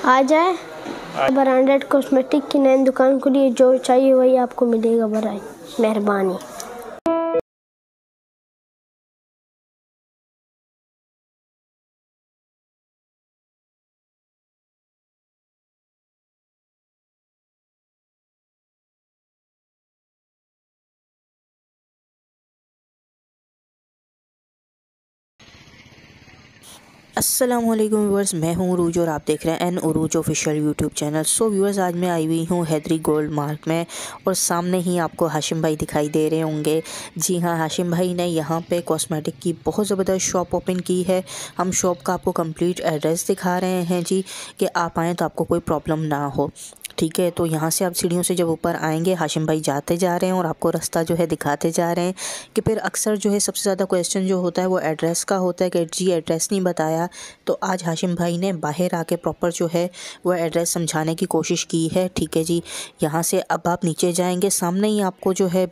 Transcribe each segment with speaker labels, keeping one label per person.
Speaker 1: आ जाए। Branded cosmetic की नई दुकान खुली, जो चाहिए वही आपको मिलेगा। बराए मेहरबानी।
Speaker 2: अस्सलामुअलैकुम व्यूअर्स, मैं हूं उरूज और आप देख रहे हैं N Urooj official YouTube channel. So viewers, आज मैं आई हुई हूं हैदरी गोल्ड मार्ट में और सामने ही आपको हाशिम भाई दिखाई दे रहे होंगे। जी हां, हाशिम भाई ने यहां पे कॉस्मेटिक की बहुत ज़बरदस्त शॉप ओपन की है। हम शॉप का आपको कंप्लीट एड्रेस दिखा रहे हैं जी, कि आप आएँ तो आपको कोई प्रॉब्लम ना हो। ठीक है, तो यहाँ से आप सीढ़ियों से जब ऊपर आएंगे, हाशिम भाई जाते जा रहे हैं और आपको रास्ता जो है दिखाते जा रहे हैं। कि फिर अक्सर जो है सबसे ज़्यादा क्वेश्चन जो होता है वो एड्रेस का होता है कि जी एड्रेस नहीं बताया। तो आज हाशिम भाई ने बाहर आके प्रॉपर जो है वो एड्रेस समझाने की कोशिश की है। ठीक है जी, यहाँ से अब आप नीचे जाएंगे, सामने ही आपको जो है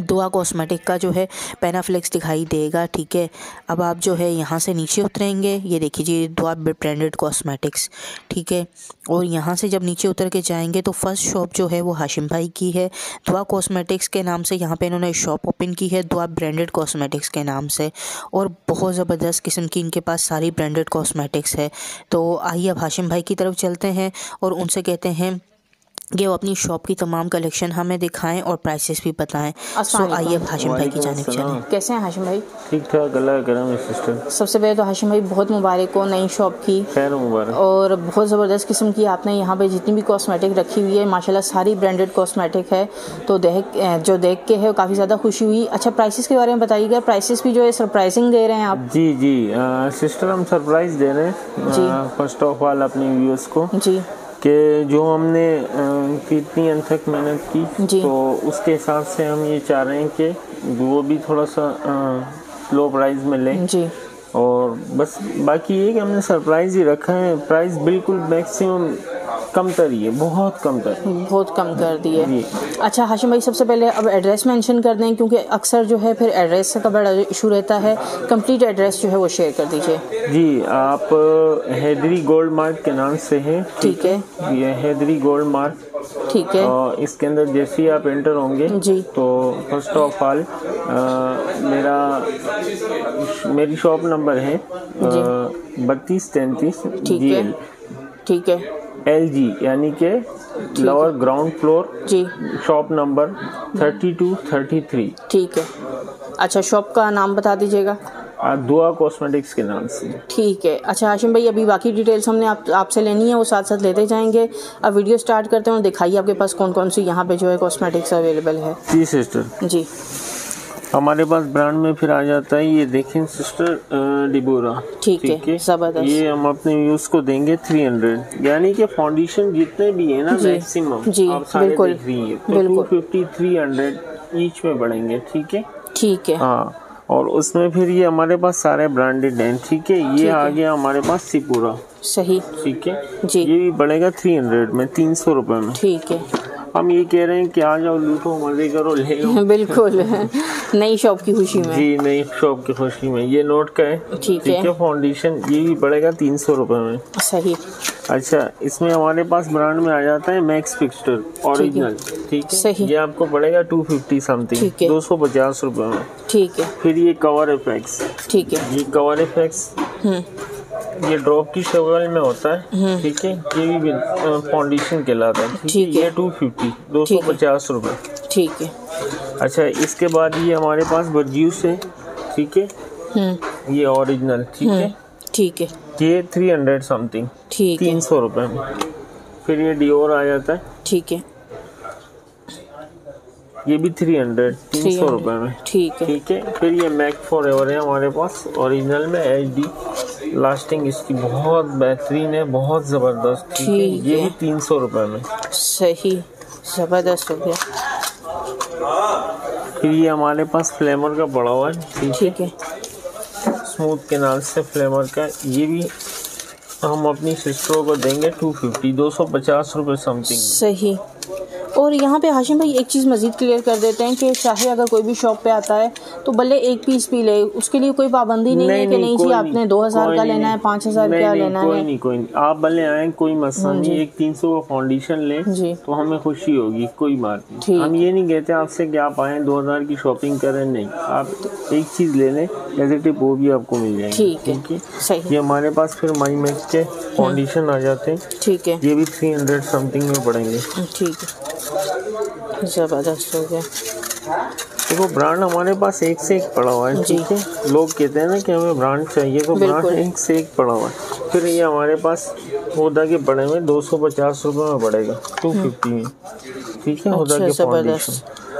Speaker 2: दुआ कॉस्मेटिक का जो है पैनाफ्लेक्स दिखाई देगा। ठीक है, अब आप जो है यहाँ से नीचे उतरेंगे, ये देखिए जी दुआ ब्रांडेड कॉस्मेटिक्स। ठीक है, और यहाँ से जब नीचे उतर के जाएंगे तो फर्स्ट शॉप जो है वो हाशिम भाई की है। दुआ कॉस्मेटिक्स के नाम से यहाँ पे इन्होंने शॉप ओपन की है, दुआ ब्रांडेड कॉस्मेटिक्स के नाम से। और बहुत ज़बरदस्त किस्म की इनके पास सारी ब्रांडेड कॉस्मेटिक्स है। तो आइए अब हाशिम भाई की तरफ चलते हैं और उनसे कहते हैं कि वो अपनी शॉप की तमाम कलेक्शन हमें दिखाएं और प्राइसेस भी बताएं। सो आइए अब हाशिम भाई की जानिब चलें।
Speaker 3: कैसे हैं हाशिम भाई?
Speaker 4: ठीक ठाक, अल्लाह का करम है सिस्टर।
Speaker 3: सबसे पहले तो हाशिम भाई बहुत मुबारक हो नई शॉप की।
Speaker 4: खैर मुबारक।
Speaker 3: और बहुत ज़बरदस्त किस्म की आपने यहाँ पे जितनी भी कॉस्मेटिक रखी हुई है माशाल्लाह सारी ब्रांडेड कॉस्मेटिक है। तो देख के है काफ़ी ज़्यादा खुशी हुई। अच्छा, प्राइसेस के बारे में बताइएगा। प्राइसेस भी जो है सरप्राइजिंग दे रहे हैं आप?
Speaker 4: जी जी सिस्टर, हम सरप्राइज दे रहे हैं
Speaker 3: जी।
Speaker 4: फर्स्ट ऑफ ऑल अपने व्यूअर्स को
Speaker 3: जी
Speaker 4: कि जो हमने कितनी अनथक मेहनत की, तो उसके हिसाब से हम ये चाह रहे हैं कि वो भी थोड़ा सा लो प्राइस में लें
Speaker 3: जी।
Speaker 4: और बस बाकी ये कि हमने सरप्राइज ही रखा है। प्राइस बिल्कुल मैक्सिमम कम तर ही है, बहुत कम कर दिए।
Speaker 3: अच्छा हाशिम भाई, सबसे पहले अब एड्रेस मेंशन कर दें, क्योंकि अक्सर जो है फिर एड्रेस का बड़ा इशू रहता है। कंप्लीट एड्रेस जो है वो शेयर कर दीजिए।
Speaker 4: जी, आप हैदरी गोल्ड मार्ट के नाम से है।
Speaker 3: ठीक है,
Speaker 4: ये हैदरी गोल्ड मार्ट।
Speaker 3: ठीक है।
Speaker 4: और इसके अंदर जैसे ही आप एंटर होंगे
Speaker 3: जी,
Speaker 4: तो फर्स्ट ऑफ ऑल मेरी शॉप नंबर है 3233 GL।
Speaker 3: ठीक है।
Speaker 4: LG यानी कि लोअर ग्राउंड फ्लोर
Speaker 3: जी,
Speaker 4: शॉप नंबर 3233।
Speaker 3: ठीक है। अच्छा, शॉप का नाम बता दीजिएगा।
Speaker 4: दुआ कॉस्मेटिक्स के नाम से।
Speaker 3: ठीक है। अच्छा हाशिम भाई, अभी बाकी डिटेल्स हमने आपसे लेनी है, वो साथ साथ लेते जाएंगे। अब वीडियो स्टार्ट करते हैं और दिखाइए आपके पास कौन कौन सी यहाँ पे जो है कॉस्मेटिक्स अवेलेबल है।
Speaker 4: जी सिस्टर,
Speaker 3: जी।
Speaker 4: हमारे पास ब्रांड में फिर आ जाता है, ये देखें सिस्टर डिबोरा।
Speaker 3: ठीक है, जबरदस्त।
Speaker 4: ये हम अपने यूज को देंगे 300, यानी कि फाउंडेशन जितने भी है ना मैक्सिमम
Speaker 3: जी,
Speaker 4: आप सारे
Speaker 3: बिल्कुल,
Speaker 4: देख रही हैं, तो
Speaker 3: बिल्कुल
Speaker 4: 250 300 ईच में बढ़ेंगे। ठीक है,
Speaker 3: ठीक है।
Speaker 4: हाँ, और उसमें फिर ये हमारे पास सारे ब्रांडेड हैं। ठीक है, ये आ गया हमारे पास सिपूरा।
Speaker 3: सही।
Speaker 4: ठीक है
Speaker 3: जी,
Speaker 4: ये भी बढ़ेगा 300 में, 300 रुपए में।
Speaker 3: ठीक है।
Speaker 4: हम ये कह रहे हैं कि आ जाओ, लूटो, मजे करो, ले लो।
Speaker 3: बिल्कुल नई शॉप की खुशी में।
Speaker 4: जी, नई शॉप की खुशी में। ये नोट का है।
Speaker 3: ठीक है।
Speaker 4: फाउंडेशन ये भी पड़ेगा 300 रुपए में।
Speaker 3: सही।
Speaker 4: अच्छा, इसमें हमारे पास ब्रांड में आ जाता है मैक्स फिक्स्चर ओरिजिनल। ठीक है,
Speaker 3: सही।
Speaker 4: ये आपको पड़ेगा 250 समथिंग, 250 रुपए में।
Speaker 3: ठीक है।
Speaker 4: फिर ये कवर इफेक्ट्स।
Speaker 3: ठीक है।
Speaker 4: ये कवर इफेक्ट्स ये ड्रॉप की शक्ल में होता है। ठीक है, ये भी फाउंडेशन कहलाता है।
Speaker 3: ठीक है।
Speaker 4: ये 250 250 रुपए।
Speaker 3: ठीक है।
Speaker 4: अच्छा, इसके बाद ये हमारे पास बर्ज्यूस है। ठीक है, ये ओरिजिनल। ठीक है,
Speaker 3: ठीक है।
Speaker 4: ये 300 समथिंग,
Speaker 3: ठीक है।
Speaker 4: 300 रुपए में। फिर ये डियोर आ जाता है।
Speaker 3: ठीक है।
Speaker 4: ये भी 300 रुपए में।
Speaker 3: ठीक है।
Speaker 4: ठीक है, फिर ये मैक फॉरएवर है हमारे पास ओरिजिनल में, HD लास्टिंग इसकी बहुत बेहतरीन है, बहुत जबरदस्त। ठीक है, ये भी 300 रुपए में।
Speaker 3: सही, जबरदस्त हो गया।
Speaker 4: फिर ये हमारे पास फ्लेमर का पड़ा हुआ है।
Speaker 3: ठीक है।
Speaker 4: स्मूथ के नाम से फ्लेमर का, ये भी हम अपनी सिस्टरों को देंगे 250 250 रुपए समथिंग।
Speaker 3: सही। और यहाँ पे हाशिम भाई एक चीज़ मज़ीद क्लियर कर देते हैं कि चाहे अगर कोई भी शॉप पे आता है तो भले एक पीस भी ले, उसके लिए कोई पाबंदी नहीं है कि नहीं जी आपने 2000 का लेना है, 5000 क्या लेना है।
Speaker 4: कोई नहीं, आप भले आए, कोई मसला नहीं। एक 300 का फाउंडेशन ले तो हमें खुशी होगी, कोई बात नहीं। हम ये नहीं कहते आपसे कि आप आए 2000 की शॉपिंग करें, नहीं, आप एक चीज़ ले लें पॉजिटिव, वो भी आपको मिल जाएगी। ठीक है, सही। ये हमारे पास फिर माई मैक्स के फाउंडेशन आ जाते हैं। ठीक है, ये भी 300 समथिंग में पड़ेंगे। ठीक है, ज़बरदस्त हो गया। देखो ब्रांड हमारे पास एक से एक पड़ा हुआ है। ठीक है, लोग कहते हैं ना कि हमें ब्रांड चाहिए, तो ब्रांड एक से एक पड़ा हुआ है। फिर ये हमारे पास होदा के पड़े हुए 250 रुपये में पड़ेगा, 250 में। ठीक है, होदा के फाउंडेशन।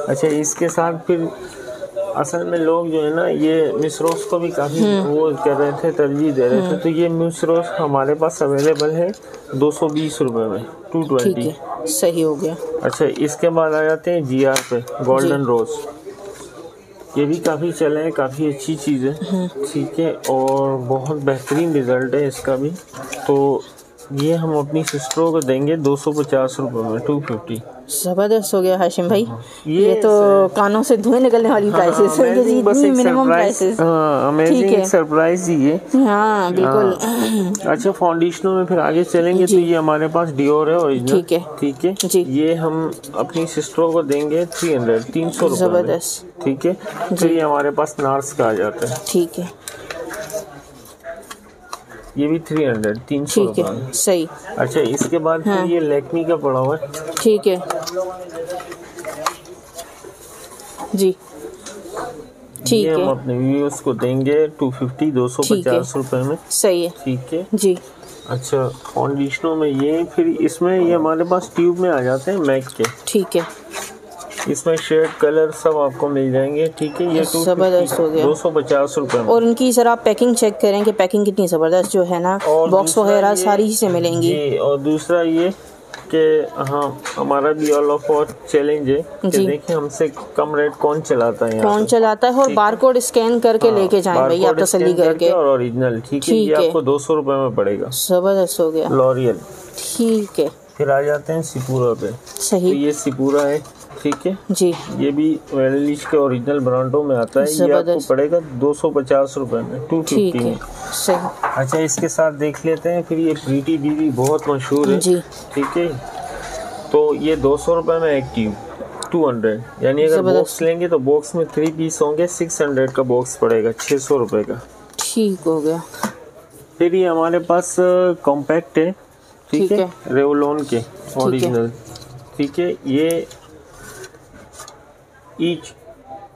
Speaker 4: अच्छा, इसके साथ फिर असल में लोग जो है ना, ये मिस रोज को भी काफ़ी वो कर रहे थे, तरजीह दे रहे थे। तो ये मिस रोज हमारे पास अवेलेबल है 220 रुपये में, 220। सही हो गया। अच्छा, इसके बाद आ जाते हैं GR पे, गोल्डन रोज। ये भी काफ़ी चले हैं, काफ़ी अच्छी चीज़ है। ठीक है, और बहुत बेहतरीन रिज़ल्ट है इसका भी। तो ये हम अपनी सिस्टरों को देंगे 250 रुपये में, 250। ज़बरदस्त हो गया हाशिम भाई। ये तो कानों से धुएं निकलने वाली प्राइसेस हैं, इतनी मिनिमम प्राइसेस। अमेजिंग, एक सरप्राइज ही है। हाँ बिल्कुल। अच्छा, फाउंडेशनों में फिर आगे चलेंगे तो ये हमारे पास डियोर है ओरिजिनल। ठीक है, ठीक है जी। ये हम अपनी सिस्टरों को देंगे 300 रुपये। ज़बरदस्त। ठीक है, फिर ये हमारे पास नार्स का आ जाता है। ठीक है, ये भी 300 रुपये। सही। अच्छा, इसके बाद फिर ये लैक्मी का पड़ा हुआ है। ठीक है जी, ठीक है। हम अपने व्यूअर्स को देंगे 250 रुपए में। सही है, ठीक है जी। अच्छा, फाउंडेशनों में ये फिर इसमें ये हमारे पास ट्यूब में आ जाते हैं मैक के। ठीक है, इसमें शेड कलर सब आपको मिल जाएंगे। ठीक है, ये ज़बरदस्त हो गया, 250 रुपए में। और इनकी सर आप पैकिंग चेक करें कि पैकिंग कितनी ज़बरदस्त जो है ना, बॉक्स वगैरह सारी से मिलेंगी। और दूसरा ये कि हाँ, हमारा भी ऑल ऑफ और चैलेंज है कि देखिए हमसे कम रेट कौन चलाता है, कौन चलाता है। और बारकोड स्कैन करके लेके जाएं भाई, आप तसल्ली करके। और ओरिजिनल। ठीक है, ये आपको 200 रुपए में पड़ेगा। ज़बरदस्त हो गया, लॉरियल। ठीक है, फिर आ जाते हैं सिपूरा पे। सही, तो ये सिपूरा है। ठीक है जी, ये भी वेलिश के ओरिजिनल ब्रांडों में आता है। ये आपको पड़ेगा 250 रुपए में, 250 में। सही। अच्छा, इसके साथ देख लेते हैं फिर ये प्रीटी बीवी, बहुत मशहूर है जी। ठीक है, तो ये 200 रुपए में एक ट्यूब, 200, यानी अगर बॉक्स लेंगे तो बॉक्स में 3 पीस होंगे, 600 का बॉक्स पड़ेगा, 600 रुपए का। ठीक हो गया। फिर ये हमारे पास कॉम्पैक्ट है। ठीक है, रेवलॉन के ओरिजिनल। ठीक है, ये ईच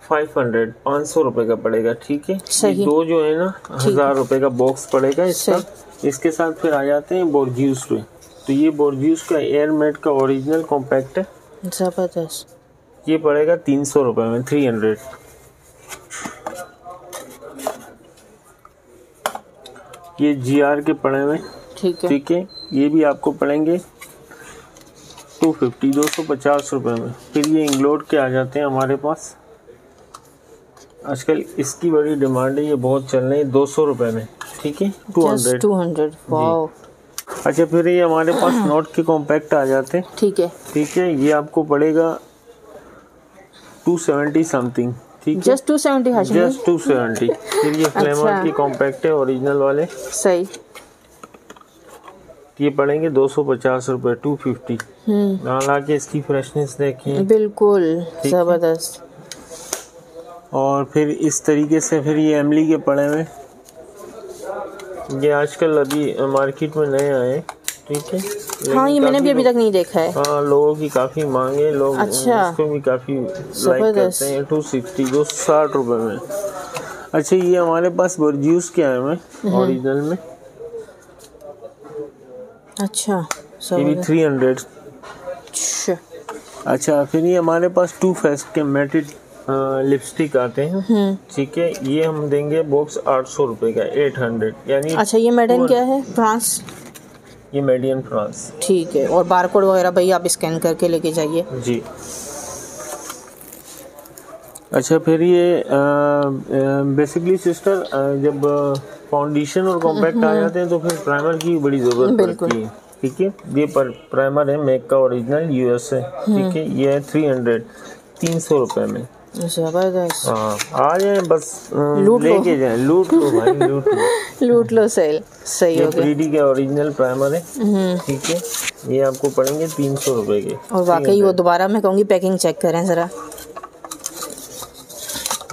Speaker 4: 500 रुपए का पड़ेगा। ठीक है, ये दो जो है ना 1000 रुपए का बॉक्स पड़ेगा इसका। इसके साथ फिर आ जाते हैं बोर्जियस पे। तो ये बोर्जियस का एयरमेट का ओरिजिनल कॉम्पैक्ट है। जबरदस्त। ये पड़ेगा 300 रुपए में, 300। ये GR के पड़े हुए। ठीक है, ये भी आपको पड़ेंगे 250 रुपए में। फिर ये इंग्लोड के आ जाते हैं हमारे पास, आजकल इसकी बड़ी डिमांड है, ये बहुत चल रही है, 200 रुपए में। ठीक है, 200। वाओ। अच्छा, फिर ये हमारे पास नोट के कॉम्पैक्ट आ जाते हैं। ठीक है, ये आपको पड़ेगा 270 समथिंग। ठीक है, जस्ट 270। फिर ये फ्लेमर की कॉम्पैक्ट है ओरिजिनल वाले। सही। ये पड़ेंगे 250 रुपए, 250। हालांकि इसकी फ्रेशनेस देखें, बिल्कुल जबरदस्त। और फिर इस तरीके से फिर ये एमली के पड़े हुए, ये आजकल अभी मार्केट में नए आए। ठीक है, हाँ, ये मैंने भी अभी तक नहीं देखा है। हाँ, लोगों की काफी मांग है, लोग इसको भी काफी लाइक करते हैं। 260, 260 रुपए में। अच्छा, ये हमारे पास बोर्जियस के आए हैं ओरिजिनल में। अच्छा, ये भी 300। अच्छा, फिर ये हमारे पास 2 फेस के मैटेड लिपस्टिक आते हैं। ठीक है, ये हम देंगे बॉक्स 800 रुपए का, 800 यानी। अच्छा, ये मेड इन क्या है? फ्रांस। ये मेड इन फ्रांस। ठीक है, और बारकोड वगैरह भाई आप स्कैन करके लेके जाइए जी। अच्छा, फिर ये बेसिकली सिस्टर जब फाउंडेशन और कॉम्पैक्ट आ जाते हैं तो फिर प्राइमर की बड़ी ज़रूरत पड़ती है। ठीक है। ये प्राइमर है मैक का ओरिजिनल USA, ठीक है। ये है 300 रुपए में।
Speaker 3: जबरदस्त।
Speaker 4: हाँ, आ जाए बस
Speaker 3: लूट
Speaker 4: लेके जाए, लूट लो भाई, लूट लो।
Speaker 3: लूट लो सेल, सही हो गया।
Speaker 4: प्रीटी के ओरिजिनल प्राइमर है, ठीक है। ये आपको पड़ेंगे 300 रुपए के।
Speaker 3: और वाकई वो दोबारा मैं कहूँगी पैकिंग चेक करें जरा,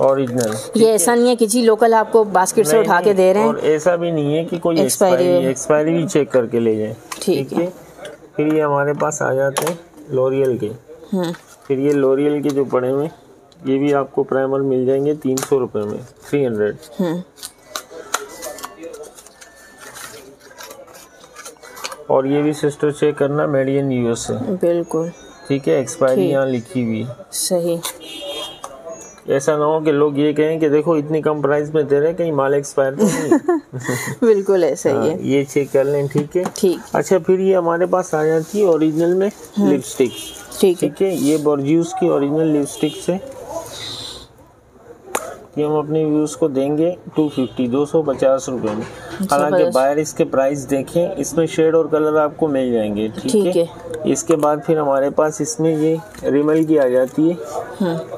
Speaker 4: ओरिजिनल।
Speaker 3: ये ऐसा नहीं है किसी लोकल आपको बास्केट से उठा के दे रहे हैं,
Speaker 4: और ऐसा भी नहीं है कि कोई एक्सपायरी भी चेक करके ले जाए, ठीक है। फिर ये हमारे पास आ जाते हैं लॉरियल के। फिर ये लॉरियल के जो पड़े हुए, ये भी आपको प्राइमर मिल जाएंगे 300 रुपए में, 300। और ये भी सिस्टर चेक करना, मेड इन USA,
Speaker 3: बिल्कुल,
Speaker 4: ठीक है। एक्सपायरी यहाँ लिखी हुई,
Speaker 3: सही।
Speaker 4: ऐसा ना हो कि लोग ये कहें कि देखो इतनी कम प्राइस में दे रहे हैं, कहीं माल एक्सपायर तो नहीं।
Speaker 3: बिल्कुल ऐसा ही है।
Speaker 4: ये चेक कर लें, ठीक है।
Speaker 3: ठीक।
Speaker 4: अच्छा, फिर ये हमारे पास आ जाती है ओरिजिनल में लिपस्टिक, ठीक है। ये बोर्जियस की ओरिजिनल लिपस्टिक से ये हम अपने व्यूज को देंगे 250 रुपए में। हालांकि बाहर इसके प्राइस देखें, इसमें शेड और कलर आपको मिल जाएंगे, ठीक है। इसके बाद फिर हमारे पास इसमें ये रिमल की आ जाती है,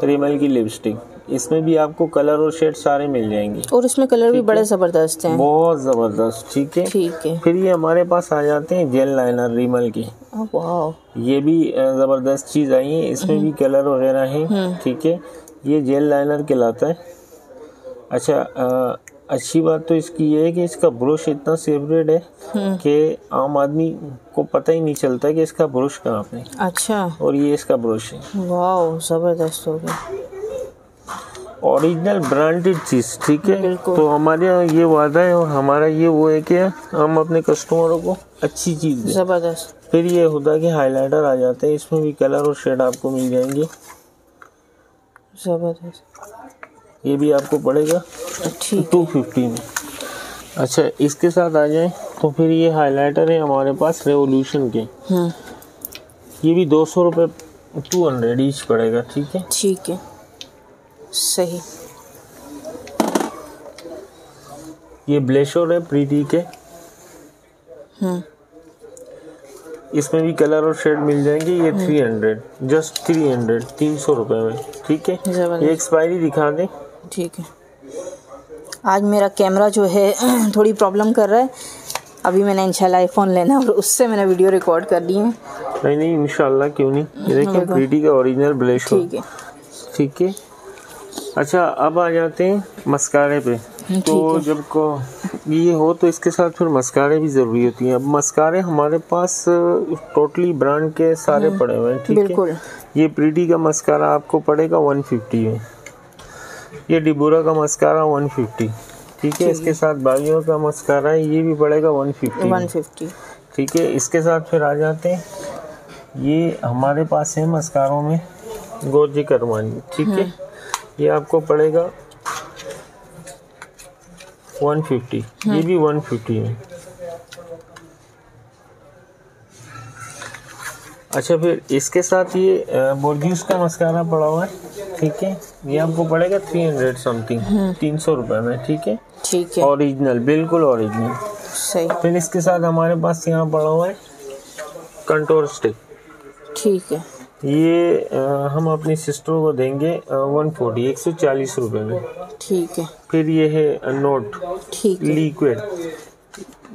Speaker 4: रिमल की लिपस्टिक। इसमें भी आपको कलर और शेड सारे मिल जाएंगे, और
Speaker 3: इसमें कलर भी बड़े जबरदस्त हैं,
Speaker 4: बहुत जबरदस्त, ठीक है।
Speaker 3: ठीक है।
Speaker 4: फिर ये हमारे पास आ जाते हैं जेल लाइनर रिमल की। ये भी जबरदस्त चीज आई है, इसमें भी कलर वगैरह है, ठीक है। ये जेल लाइनर कहलाता है। अच्छा, अच्छी बात तो इसकी ये है कि इसका ब्रश इतना सेपरेट है कि आम आदमी को पता ही नहीं चलता कि इसका ब्रश कहाँ पे। अच्छा। और ये इसका ब्रश है। वाह, जबरदस्त हो गया, ओरिजिनल ब्रांडेड चीज, ठीक है। तो हमारे यहाँ ये वादा है और हमारा ये वो है कि हम अपने कस्टमरों को अच्छी चीज दें। जबरदस्त। फिर ये हुदा के हाइलाइटर आ जाते हैं, इसमें भी कलर और शेड आपको मिल जाएंगे। जबरदस्त। ये भी आपको पड़ेगा 250 में। अच्छा, इसके साथ आ जाए तो फिर ये हाइलाइटर है हमारे पास रेवोल्यूशन के। ये भी 200 रुपये, 200 ईच पड़ेगा, ठीक है। ठीक है, सही। ये ब्लेशर है प्रीटी के। इसमें भी कलर और शेड मिल जाएंगे। ये 300, जस्ट 300 रुपए में, ठीक है। ये एक्सपायरी दिखा दें, ठीक है।
Speaker 3: आज मेरा कैमरा जो है थोड़ी प्रॉब्लम कर रहा है। अभी मैंने इंशाल्लाह आईफोन लेना और उससे मैंने वीडियो रिकॉर्ड कर दी है।
Speaker 4: नहीं, इंशाल्लाह क्यों नहीं। ये देखिए प्रीटी का ओरिजिनल ब्लेशर, ठीक है, ठीक है। अच्छा, अब आ जाते हैं मस्कारे पे। तो जब को ये हो तो इसके साथ फिर मस्कारे भी ज़रूरी होती हैं। अब मस्कारे हमारे पास टोटली ब्रांड के सारे पड़े हुए हैं, ठीक है। ये प्रीटी का मस्कारा आपको पड़ेगा 150 में। ये डिबोरा का मस्कारा 150, ठीक है। इसके साथ बागियों का मस्कारा है, ये भी पड़ेगा 150, ठीक है। इसके साथ फिर आ जाते हैं, ये हमारे पास है मस्कारों में गोर्जी करवानी, ठीक है। ये आपको पड़ेगा 150, ये भी 150 में। अच्छा, फिर इसके साथ ये बोर्जियस का मस्कारा पड़ा हुआ है, ठीक है। ये आपको पड़ेगा 300 समथिंग, 300 रुपए में, ठीक है, ठीक है। ओरिजिनल, बिल्कुल ओरिजिनल, सही। फिर इसके साथ हमारे पास यहाँ पड़ा हुआ है कंटोर स्टिक, ठीक है। ये हम अपनी सिस्टर को देंगे 140 रुपए में, ठीक है। फिर ये है नोट, ठीक, लिक्विड।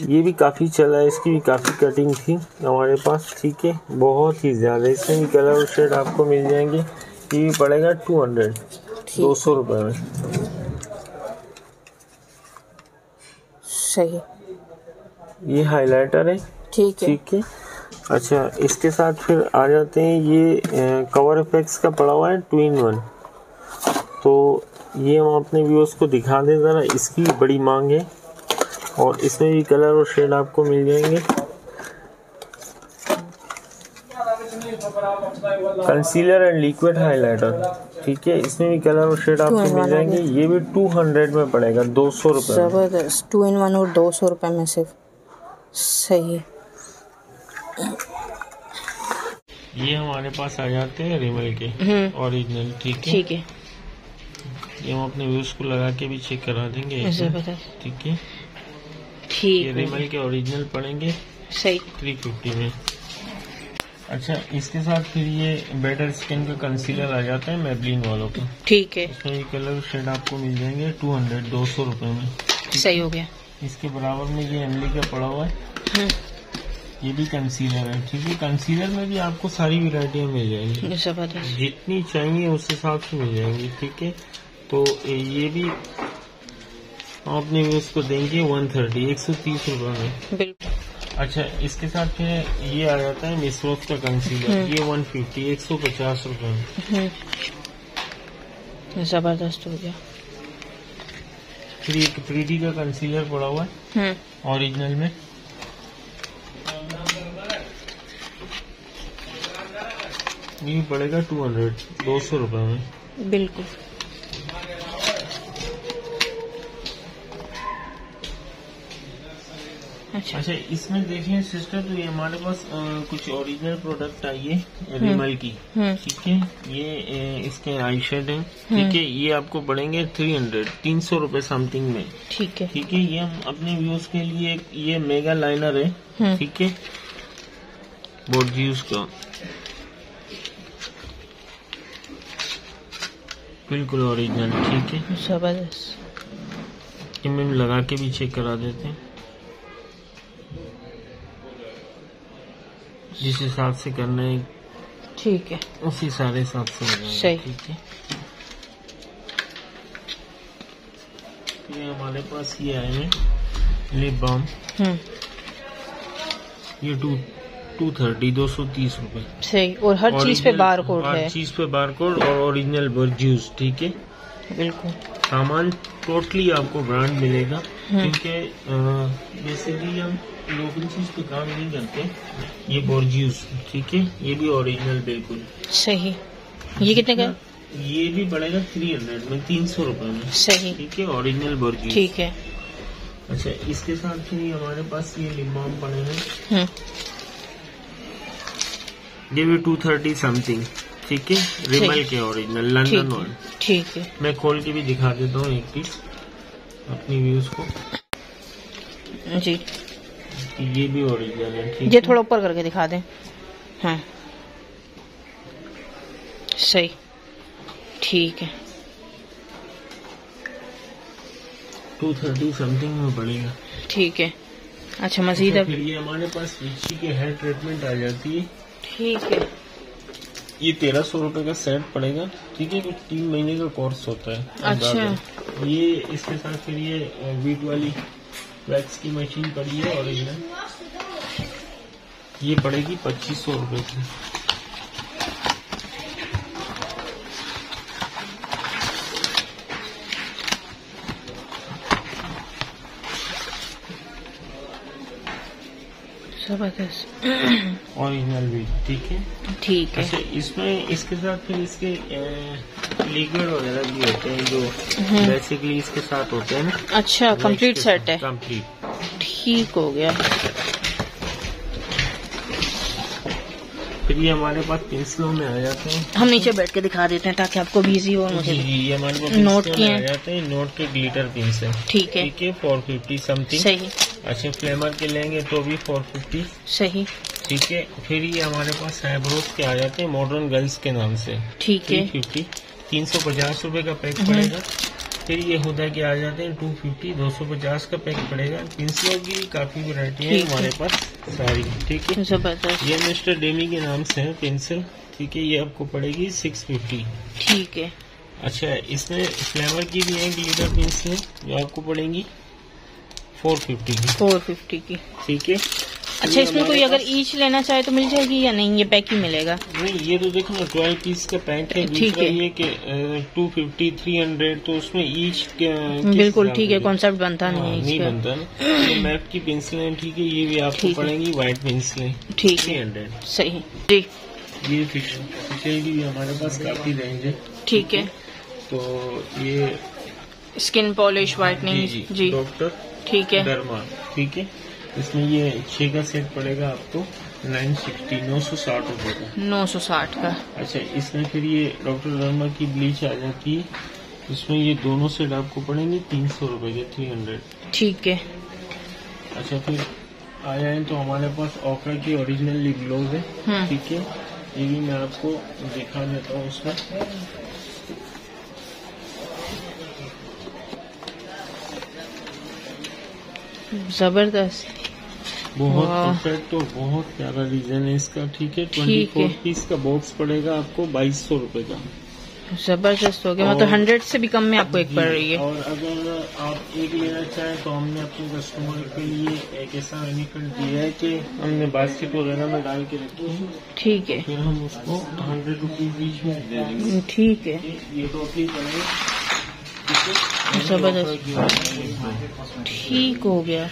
Speaker 4: ये भी काफ़ी चला है, इसकी भी काफ़ी कटिंग थी हमारे पास, ठीक है, बहुत ही ज़्यादा। इसमें भी कलर और शेड आपको मिल जाएंगे। ये भी पड़ेगा 200 रुपए में, सही। ये हाइलाइटर है, ठीक है, ठीक है। अच्छा, इसके साथ फिर आ जाते हैं, ये कवर इफेक्ट्स का पड़ा हुआ है 2-in-1। तो ये हम अपने व्यूअर्स को दिखा दें ज़रा, इसकी बड़ी मांग है और इसमें भी कलर और शेड आपको मिल जाएंगे। कंसीलर एंड लिक्विड हाइलाइटर, ठीक है। इसमें भी कलर और शेड आपको मिल जाएंगे। ये भी 200 में पड़ेगा, 200 रुपये। जबरदस्त, 2-in-1 और 200 रुपये में सिर्फ, सही। ये हमारे पास आ जाते हैं रिमल के ओरिजिनल, ठीक है, ठीक है। ये हम अपने व्यूज को लगा के भी चेक करा देंगे, ठीक है, ठीक। ये रिमल के ओरिजिनल पड़ेंगे
Speaker 2: सही
Speaker 4: 350 में। अच्छा, इसके साथ फिर ये बेटर स्किन का कंसीलर आ जाता है मैबलिन वालों का।
Speaker 2: ठीक है।
Speaker 4: इसमें ये कलर शेड आपको मिल जाएंगे 200 रुपए में।
Speaker 2: सही हो गया।
Speaker 4: इसके बराबर में ये एमली का पड़ा हुआ है, ये भी कंसीलर है। ठीक है, कंसीलर में भी आपको सारी वैरायटियां मिल जाएंगी, जितनी चाहिए उस हिसाब से मिल जाएंगी। ठीक है, तो ये भी आपने इसको देंगे 130 रुपए में। अच्छा, इसके साथ फिर ये आ जाता है मिसरोज का कंसीलर, ये 150 रुपए में।
Speaker 2: जबरदस्त हो गया।
Speaker 4: फिर एक 3D का कंसीलर पड़ा हुआ है ओरिजिनल में, ये पड़ेगा 200 रुपए में।
Speaker 2: बिल्कुल।
Speaker 4: अच्छा, इसमें देखिए सिस्टर, तो ये हमारे पास कुछ ओरिजिनल प्रोडक्ट आई है रिमल की। ठीक है, ये इसके आई शेड है। ठीक है, ये आपको पड़ेंगे 300 रुपए समथिंग में।
Speaker 2: ठीक है।
Speaker 4: ठीक है, ये हम अपने व्यूज के लिए, ये मेगा लाइनर है। ठीक है, बोर्जियस का बिल्कुल ओरिजिनल। ठीक है, जबरदस्त। मैम लगा के भी चेक करा देते हैं, जिस हिसाब से करना है।
Speaker 2: ठीक है,
Speaker 4: उसी सारे हिसाब से
Speaker 2: सही।
Speaker 4: ठीक है, ये हमारे पास ये आए हैं लिप बाम, ये 230 रुपए।
Speaker 2: सही। और हर चीज पे बार कोड है।
Speaker 4: हर चीज पे बार कोड और ओरिजिनल बोर्जियस। ठीक है,
Speaker 2: बिल्कुल।
Speaker 4: सामान टोटली आपको ब्रांड मिलेगा। ठीक है, बेसिकली हम लोकल चीज पे काम नहीं करते। ये बोर्जियस, ठीक है, ये भी ओरिजिनल बिल्कुल
Speaker 2: सही। ये कितने का?
Speaker 4: ये भी पड़ेगा 300 में, 300 रुपए में।
Speaker 2: सही।
Speaker 4: ठीक है, ओरिजिनल बोर्जियस।
Speaker 2: ठीक है।
Speaker 4: अच्छा, इसके साथ फिर हमारे पास ये लिप बाम पड़े हैं, ये भी 230 समथिंग। ठीक है, रिमल के ओरिजिनल लंदन वन।
Speaker 2: ठीक है,
Speaker 4: मैं खोल के भी दिखा देता हूँ एक पीस अपनी व्यूज को
Speaker 2: जी।
Speaker 4: ये भी ओरिजिनल है। ठीक
Speaker 2: ये थोड़ा ऊपर करके दिखा दें। हाँ, सही। ठीक है,
Speaker 4: 230 समथिंग में पड़ेगा।
Speaker 2: ठीक है। अच्छा, मजीद
Speaker 4: फिर ये हमारे पास रिची के हेयर ट्रीटमेंट आ जाती है।
Speaker 2: ठीक है,
Speaker 4: ये 1300 रुपए का सेट पड़ेगा। ठीक है, कुछ 3 महीने का कोर्स होता है।
Speaker 2: अच्छा।
Speaker 4: ये इसके साथ फिर ये वीट वाली वैक्स की मशीन पड़ी है ओरिजिनल, ये पड़ेगी 2500 रुपए की।
Speaker 2: जबरदस्त।
Speaker 4: ओरिजिनल भी। ठीक है,
Speaker 2: ठीक है।
Speaker 4: अच्छा, इसमें इसके साथ फिर इसके लिक्विड वगैरह भी होते हैं जो बेसिकली इसके साथ होते हैं ना।
Speaker 2: अच्छा, कंप्लीट सेट है।
Speaker 4: कंप्लीट।
Speaker 2: ठीक हो गया।
Speaker 4: फिर ये हमारे पास पेंसिलों में आ जाते हैं।
Speaker 2: हम नीचे बैठ के दिखा देते हैं ताकि आपको भी इजी हो। मुझे
Speaker 4: जी, ये हमारे पास
Speaker 2: नोट
Speaker 4: पेंसिलों में आ जाते हैं, नोट के ग्लिटर पेंसिल।
Speaker 2: ठीक है।
Speaker 4: ठीक है, 450 समथिंग।
Speaker 2: सही।
Speaker 4: अच्छा, फ्लेमर के लेंगे तो भी 450।
Speaker 2: सही।
Speaker 4: ठीक है, फिर ये हमारे पास आईब्रोज के आ जाते हैं मॉडर्न गर्ल्स के नाम से।
Speaker 2: ठीक है,
Speaker 4: 350, 350 रुपए का पैक पड़ेगा। फिर ये हुदा के आ जाते हैं 250, 250 का पैक पड़ेगा। पेंसिलों की काफी वैरायटी है हमारे पास सारी। ठीक है,
Speaker 2: जबरदस्त।
Speaker 4: ये मिस्टर डेमी के नाम से है पेंसिल। ठीक है, ये आपको पड़ेगी 650।
Speaker 2: ठीक है।
Speaker 4: अच्छा, इसमें फ्लेवर की भी है ग्लिटर पेंसिल जो आपको पड़ेंगी 450 की। ठीक है।
Speaker 2: अच्छा, इसमें कोई अगर ईच लेना चाहे तो मिल जाएगी या नहीं? ये पैक ही मिलेगा?
Speaker 4: नहीं, ये तो देखो ना 12 पीस का पैक है।
Speaker 2: ठीक है,
Speaker 4: ये कि 250, 300 तो उसमें ईच
Speaker 2: बिल्कुल ठीक है, कॉन्सेप्ट बनता
Speaker 4: नहीं बनता ना। ये मैप की पेंसिलें। ठीक है, ये भी आपको पड़ेंगी व्हाइट पेंसिलें।
Speaker 2: ठीक है,
Speaker 4: 300।
Speaker 2: सही जी।
Speaker 4: ये फेशियल की भी हमारे पास काफी रेंज है।
Speaker 2: ठीक है,
Speaker 4: तो ये
Speaker 2: स्किन पॉलिश व्हाइटनिंग जी
Speaker 4: डॉक्टर।
Speaker 2: ठीक है,
Speaker 4: डर्मा। ठीक है, इसमें ये 6 का सेट पड़ेगा आपको 960 रुपए का।
Speaker 2: 960 का।
Speaker 4: अच्छा, इसमें फिर ये डॉक्टर डर्मा की ब्लीच आ जाती है, इसमें ये दोनों सेट आपको पड़ेंगे 300 रुपए के, 300।
Speaker 2: ठीक है।
Speaker 4: अच्छा, फिर आया है तो हमारे पास ऑफर की ओरिजिनल लिप ग्लोव है, ठीक है। ये भी मैं आपको दिखा देता हूँ उसका।
Speaker 3: जबरदस्त,
Speaker 4: बहुत परफेक्ट और बहुत प्यारा डिजाइन है इसका, ठीक है। 24 पीस का बॉक्स पड़ेगा आपको 2200 रुपए का।
Speaker 3: जबरदस्त हो गया, मतलब 100 से भी कम में आपको एक पड़ रही है।
Speaker 4: और अगर आप एक लेना चाहें तो हमने अपने कस्टमर के लिए एक ऐसा बेनिफिट दिया है कि हमने बास्केट वगैरह में डाल के रखी है,
Speaker 3: ठीक है।
Speaker 4: फिर हम उसको 100 रुपीज बीच में दे देंगे,
Speaker 3: ठीक है।
Speaker 4: ये टोटली पड़ेगा,
Speaker 3: जबरदस्त, ठीक हो गया।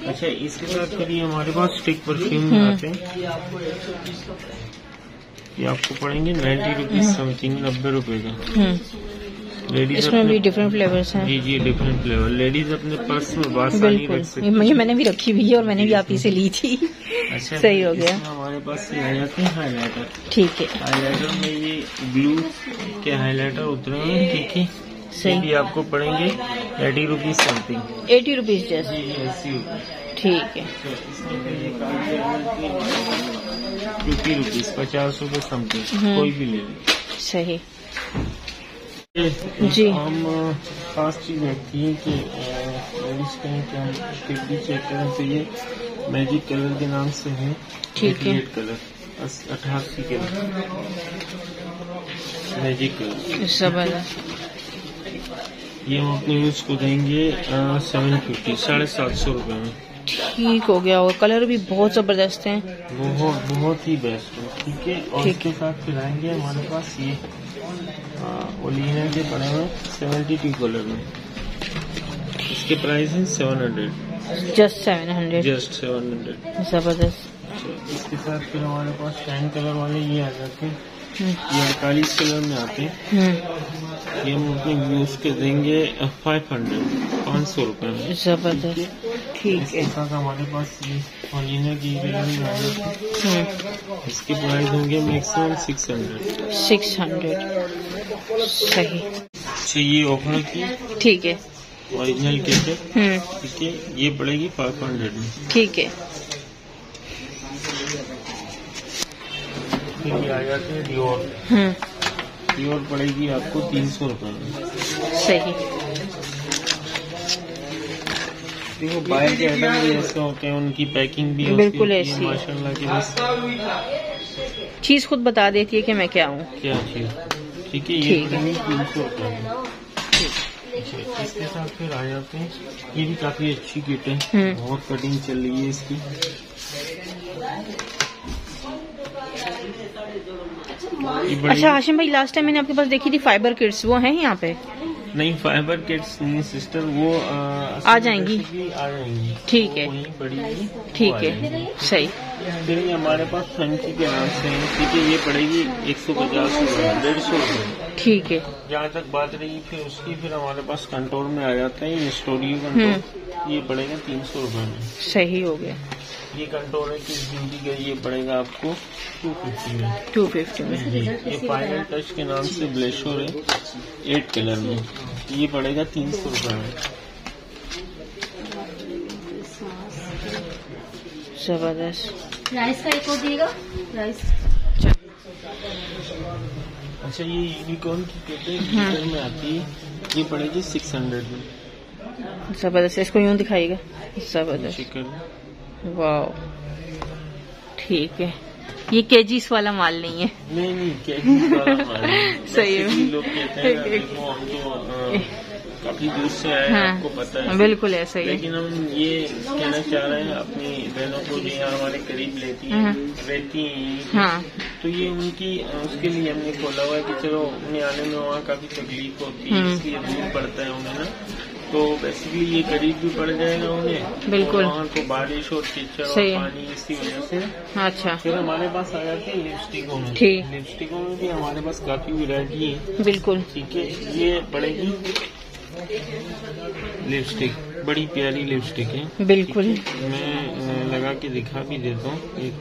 Speaker 4: अच्छा, इसके साथ फिर ये हमारे पास स्टिक परफ्यूम में आते हैं, ये आपको पड़ेंगे 90 रुपीज समथिंग, 90 रुपए का। लेडीज
Speaker 3: इसमें भी डिफरेंट फ्लेवर्स हैं।
Speaker 4: जी डिफरेंट फ्लेवर। लेडीज अपने पर्स में बासानी रख सकती है।
Speaker 3: ये मैंने भी रखी हुई है और मैंने भी आप ही से ली थी।
Speaker 4: अच्छा,
Speaker 3: सही हो गया।
Speaker 4: हमारे पास ये आ जाते हैं हाईलाइटर,
Speaker 3: ठीक है।
Speaker 4: हाईलाइटर में ये ब्लू के हाईलाइटर उतरे हैं, ठीक है। सही भी आपको पड़ेंगे 80 रुपीज समथिंग,
Speaker 3: 80 रुपीज जैसे, ठीक है।
Speaker 4: 50 रुपीज, 50 रुपए समथिंग, कोई भी ले लें।
Speaker 3: सही
Speaker 4: जी। हम खास चीज रखती है कि लेडीज कहें कि हम फिर भी चेक करें तो ये मैजिक कलर के नाम से है,
Speaker 3: ठीक है।
Speaker 4: Colour 88 colour magic colour.
Speaker 3: जबरदस्त,
Speaker 4: ये हम अपने यूज को देंगे 750, 750 रुपए में।
Speaker 3: ठीक हो गया। और कलर भी बहुत जबरदस्त हैं,
Speaker 4: बहुत ही बेस्ट है, ठीक है। और इसके साथ फिर आएंगे हमारे पास ये ओलिना के पड़े हुए 72 कलर में, इसके प्राइस है 700,
Speaker 3: जस्ट 700,
Speaker 4: जस्ट 700।
Speaker 3: जबरदस्त।
Speaker 4: इसके साथ फिर हमारे पास टैन कलर वाले ये आ जाते हैं, ये 48 कलर में आते हैं। ये हम अपने व्यूज के देंगे 500 रुपए में।
Speaker 3: जबरदस्त, ठीक है।
Speaker 4: इसके साथ हमारे पास ये ओलिना की कलर में आ जाते हैं, इसके प्राइस होंगे मैक्सिमम 600।
Speaker 3: 600, सही।
Speaker 4: अच्छा, ये ऑफर की,
Speaker 3: ठीक है।
Speaker 4: ओरिजिनल केट, ठीक है। ये पड़ेगी 500 में,
Speaker 3: ठीक है।
Speaker 4: फिर ये आ जाते हैं डियोर, डियोर पड़ेगी आपको 300 रुपए में।
Speaker 3: सही।
Speaker 4: देखो बाहर के आइटम भी ऐसे होते हैं, उनकी पैकिंग भी
Speaker 3: बिल्कुल ऐसी
Speaker 4: माशाल्लाह की, बस
Speaker 3: चीज खुद बता देती है कि मैं क्या हूँ,
Speaker 4: क्या चीज, ठीक है। ये पड़ेगी 300 रुपए में। इसके साथ फिर आ जाते हैं, ये भी काफी अच्छी किट है, बहुत कटिंग चल रही है इसकी।
Speaker 3: अच्छा हाशिम भाई, लास्ट टाइम मैंने आपके पास देखी थी फाइबर किट्स, वो हैं यहाँ पे?
Speaker 4: नहीं, फाइबर किट्स नहीं सिस्टर, वो
Speaker 3: आ जाएंगी, ठीक है,
Speaker 4: पड़ेगी,
Speaker 3: ठीक है। सही।
Speaker 4: फिर ये हमारे पास फंकी के नाम से है, ठीक है। ये पड़ेगी 150 रुपए, 150 रुपए, ठीक है। जहाँ तक बात रही फिर उसकी, फिर हमारे पास कंट्रोल में आ जाता है ये स्टूडियो कंट्रोल, ये पड़ेगा 300 रुपए में।
Speaker 3: सही हो गया।
Speaker 4: ये कंट्रोल है किस ब्यूटी का, ये पड़ेगा आपको 250 में,
Speaker 3: 250 में।
Speaker 4: ये फाइनल टच के नाम से ब्लेशर है 8 कलर में, ये पड़ेगा 300 रुपए में।
Speaker 3: जबरदस्त।
Speaker 1: राइस का एक और दिएगा, राइस।
Speaker 4: अच्छा, ये यूनिकॉर्न की पेपर में आती है, ये पड़ेगी 600 में।
Speaker 3: जबरदस्त, इसको यूँ दिखाइएगा, जबरदस्त।
Speaker 4: चिकन,
Speaker 3: वाह, ठीक है। ये केजीस वाला माल नहीं है।
Speaker 4: नहीं केजीस वाला माल नहीं।
Speaker 3: सही है।
Speaker 4: लोग कहते हैं देखो हम तो काफी दूर से आए हैं, आपको पता है,
Speaker 3: बिल्कुल ऐसा ही।
Speaker 4: लेकिन हम ये कहना चाह रहे हैं अपनी बहनों को जो यहाँ हमारे करीब रहती हैं,
Speaker 3: हाँ,
Speaker 4: तो ये उनकी उसके लिए हमने खोला हुआ है कि चलो उन्हें आने में वहाँ काफी तकलीफ होती है, इसलिए दूर पड़ता है उन्हें ना, तो बेसिकली ये करीब भी पड़ जाएगा उन्हें,
Speaker 3: बिल्कुल।
Speaker 4: वहाँ को बारिश और कीचड़ और पानी इसी वजह से।
Speaker 3: अच्छा,
Speaker 4: फिर हमारे पास आ जाते हैं लिपस्टिकों में,
Speaker 3: ठीक।
Speaker 4: लिपस्टिकों में भी हमारे पास काफी वैरायटी है, बिल्कुल, ठीक है। ये पड़ेगी लिपस्टिक, बड़ी प्यारी लिपस्टिक है, बिल्कुल। मैं लगा के दिखा भी देता हूँ, एक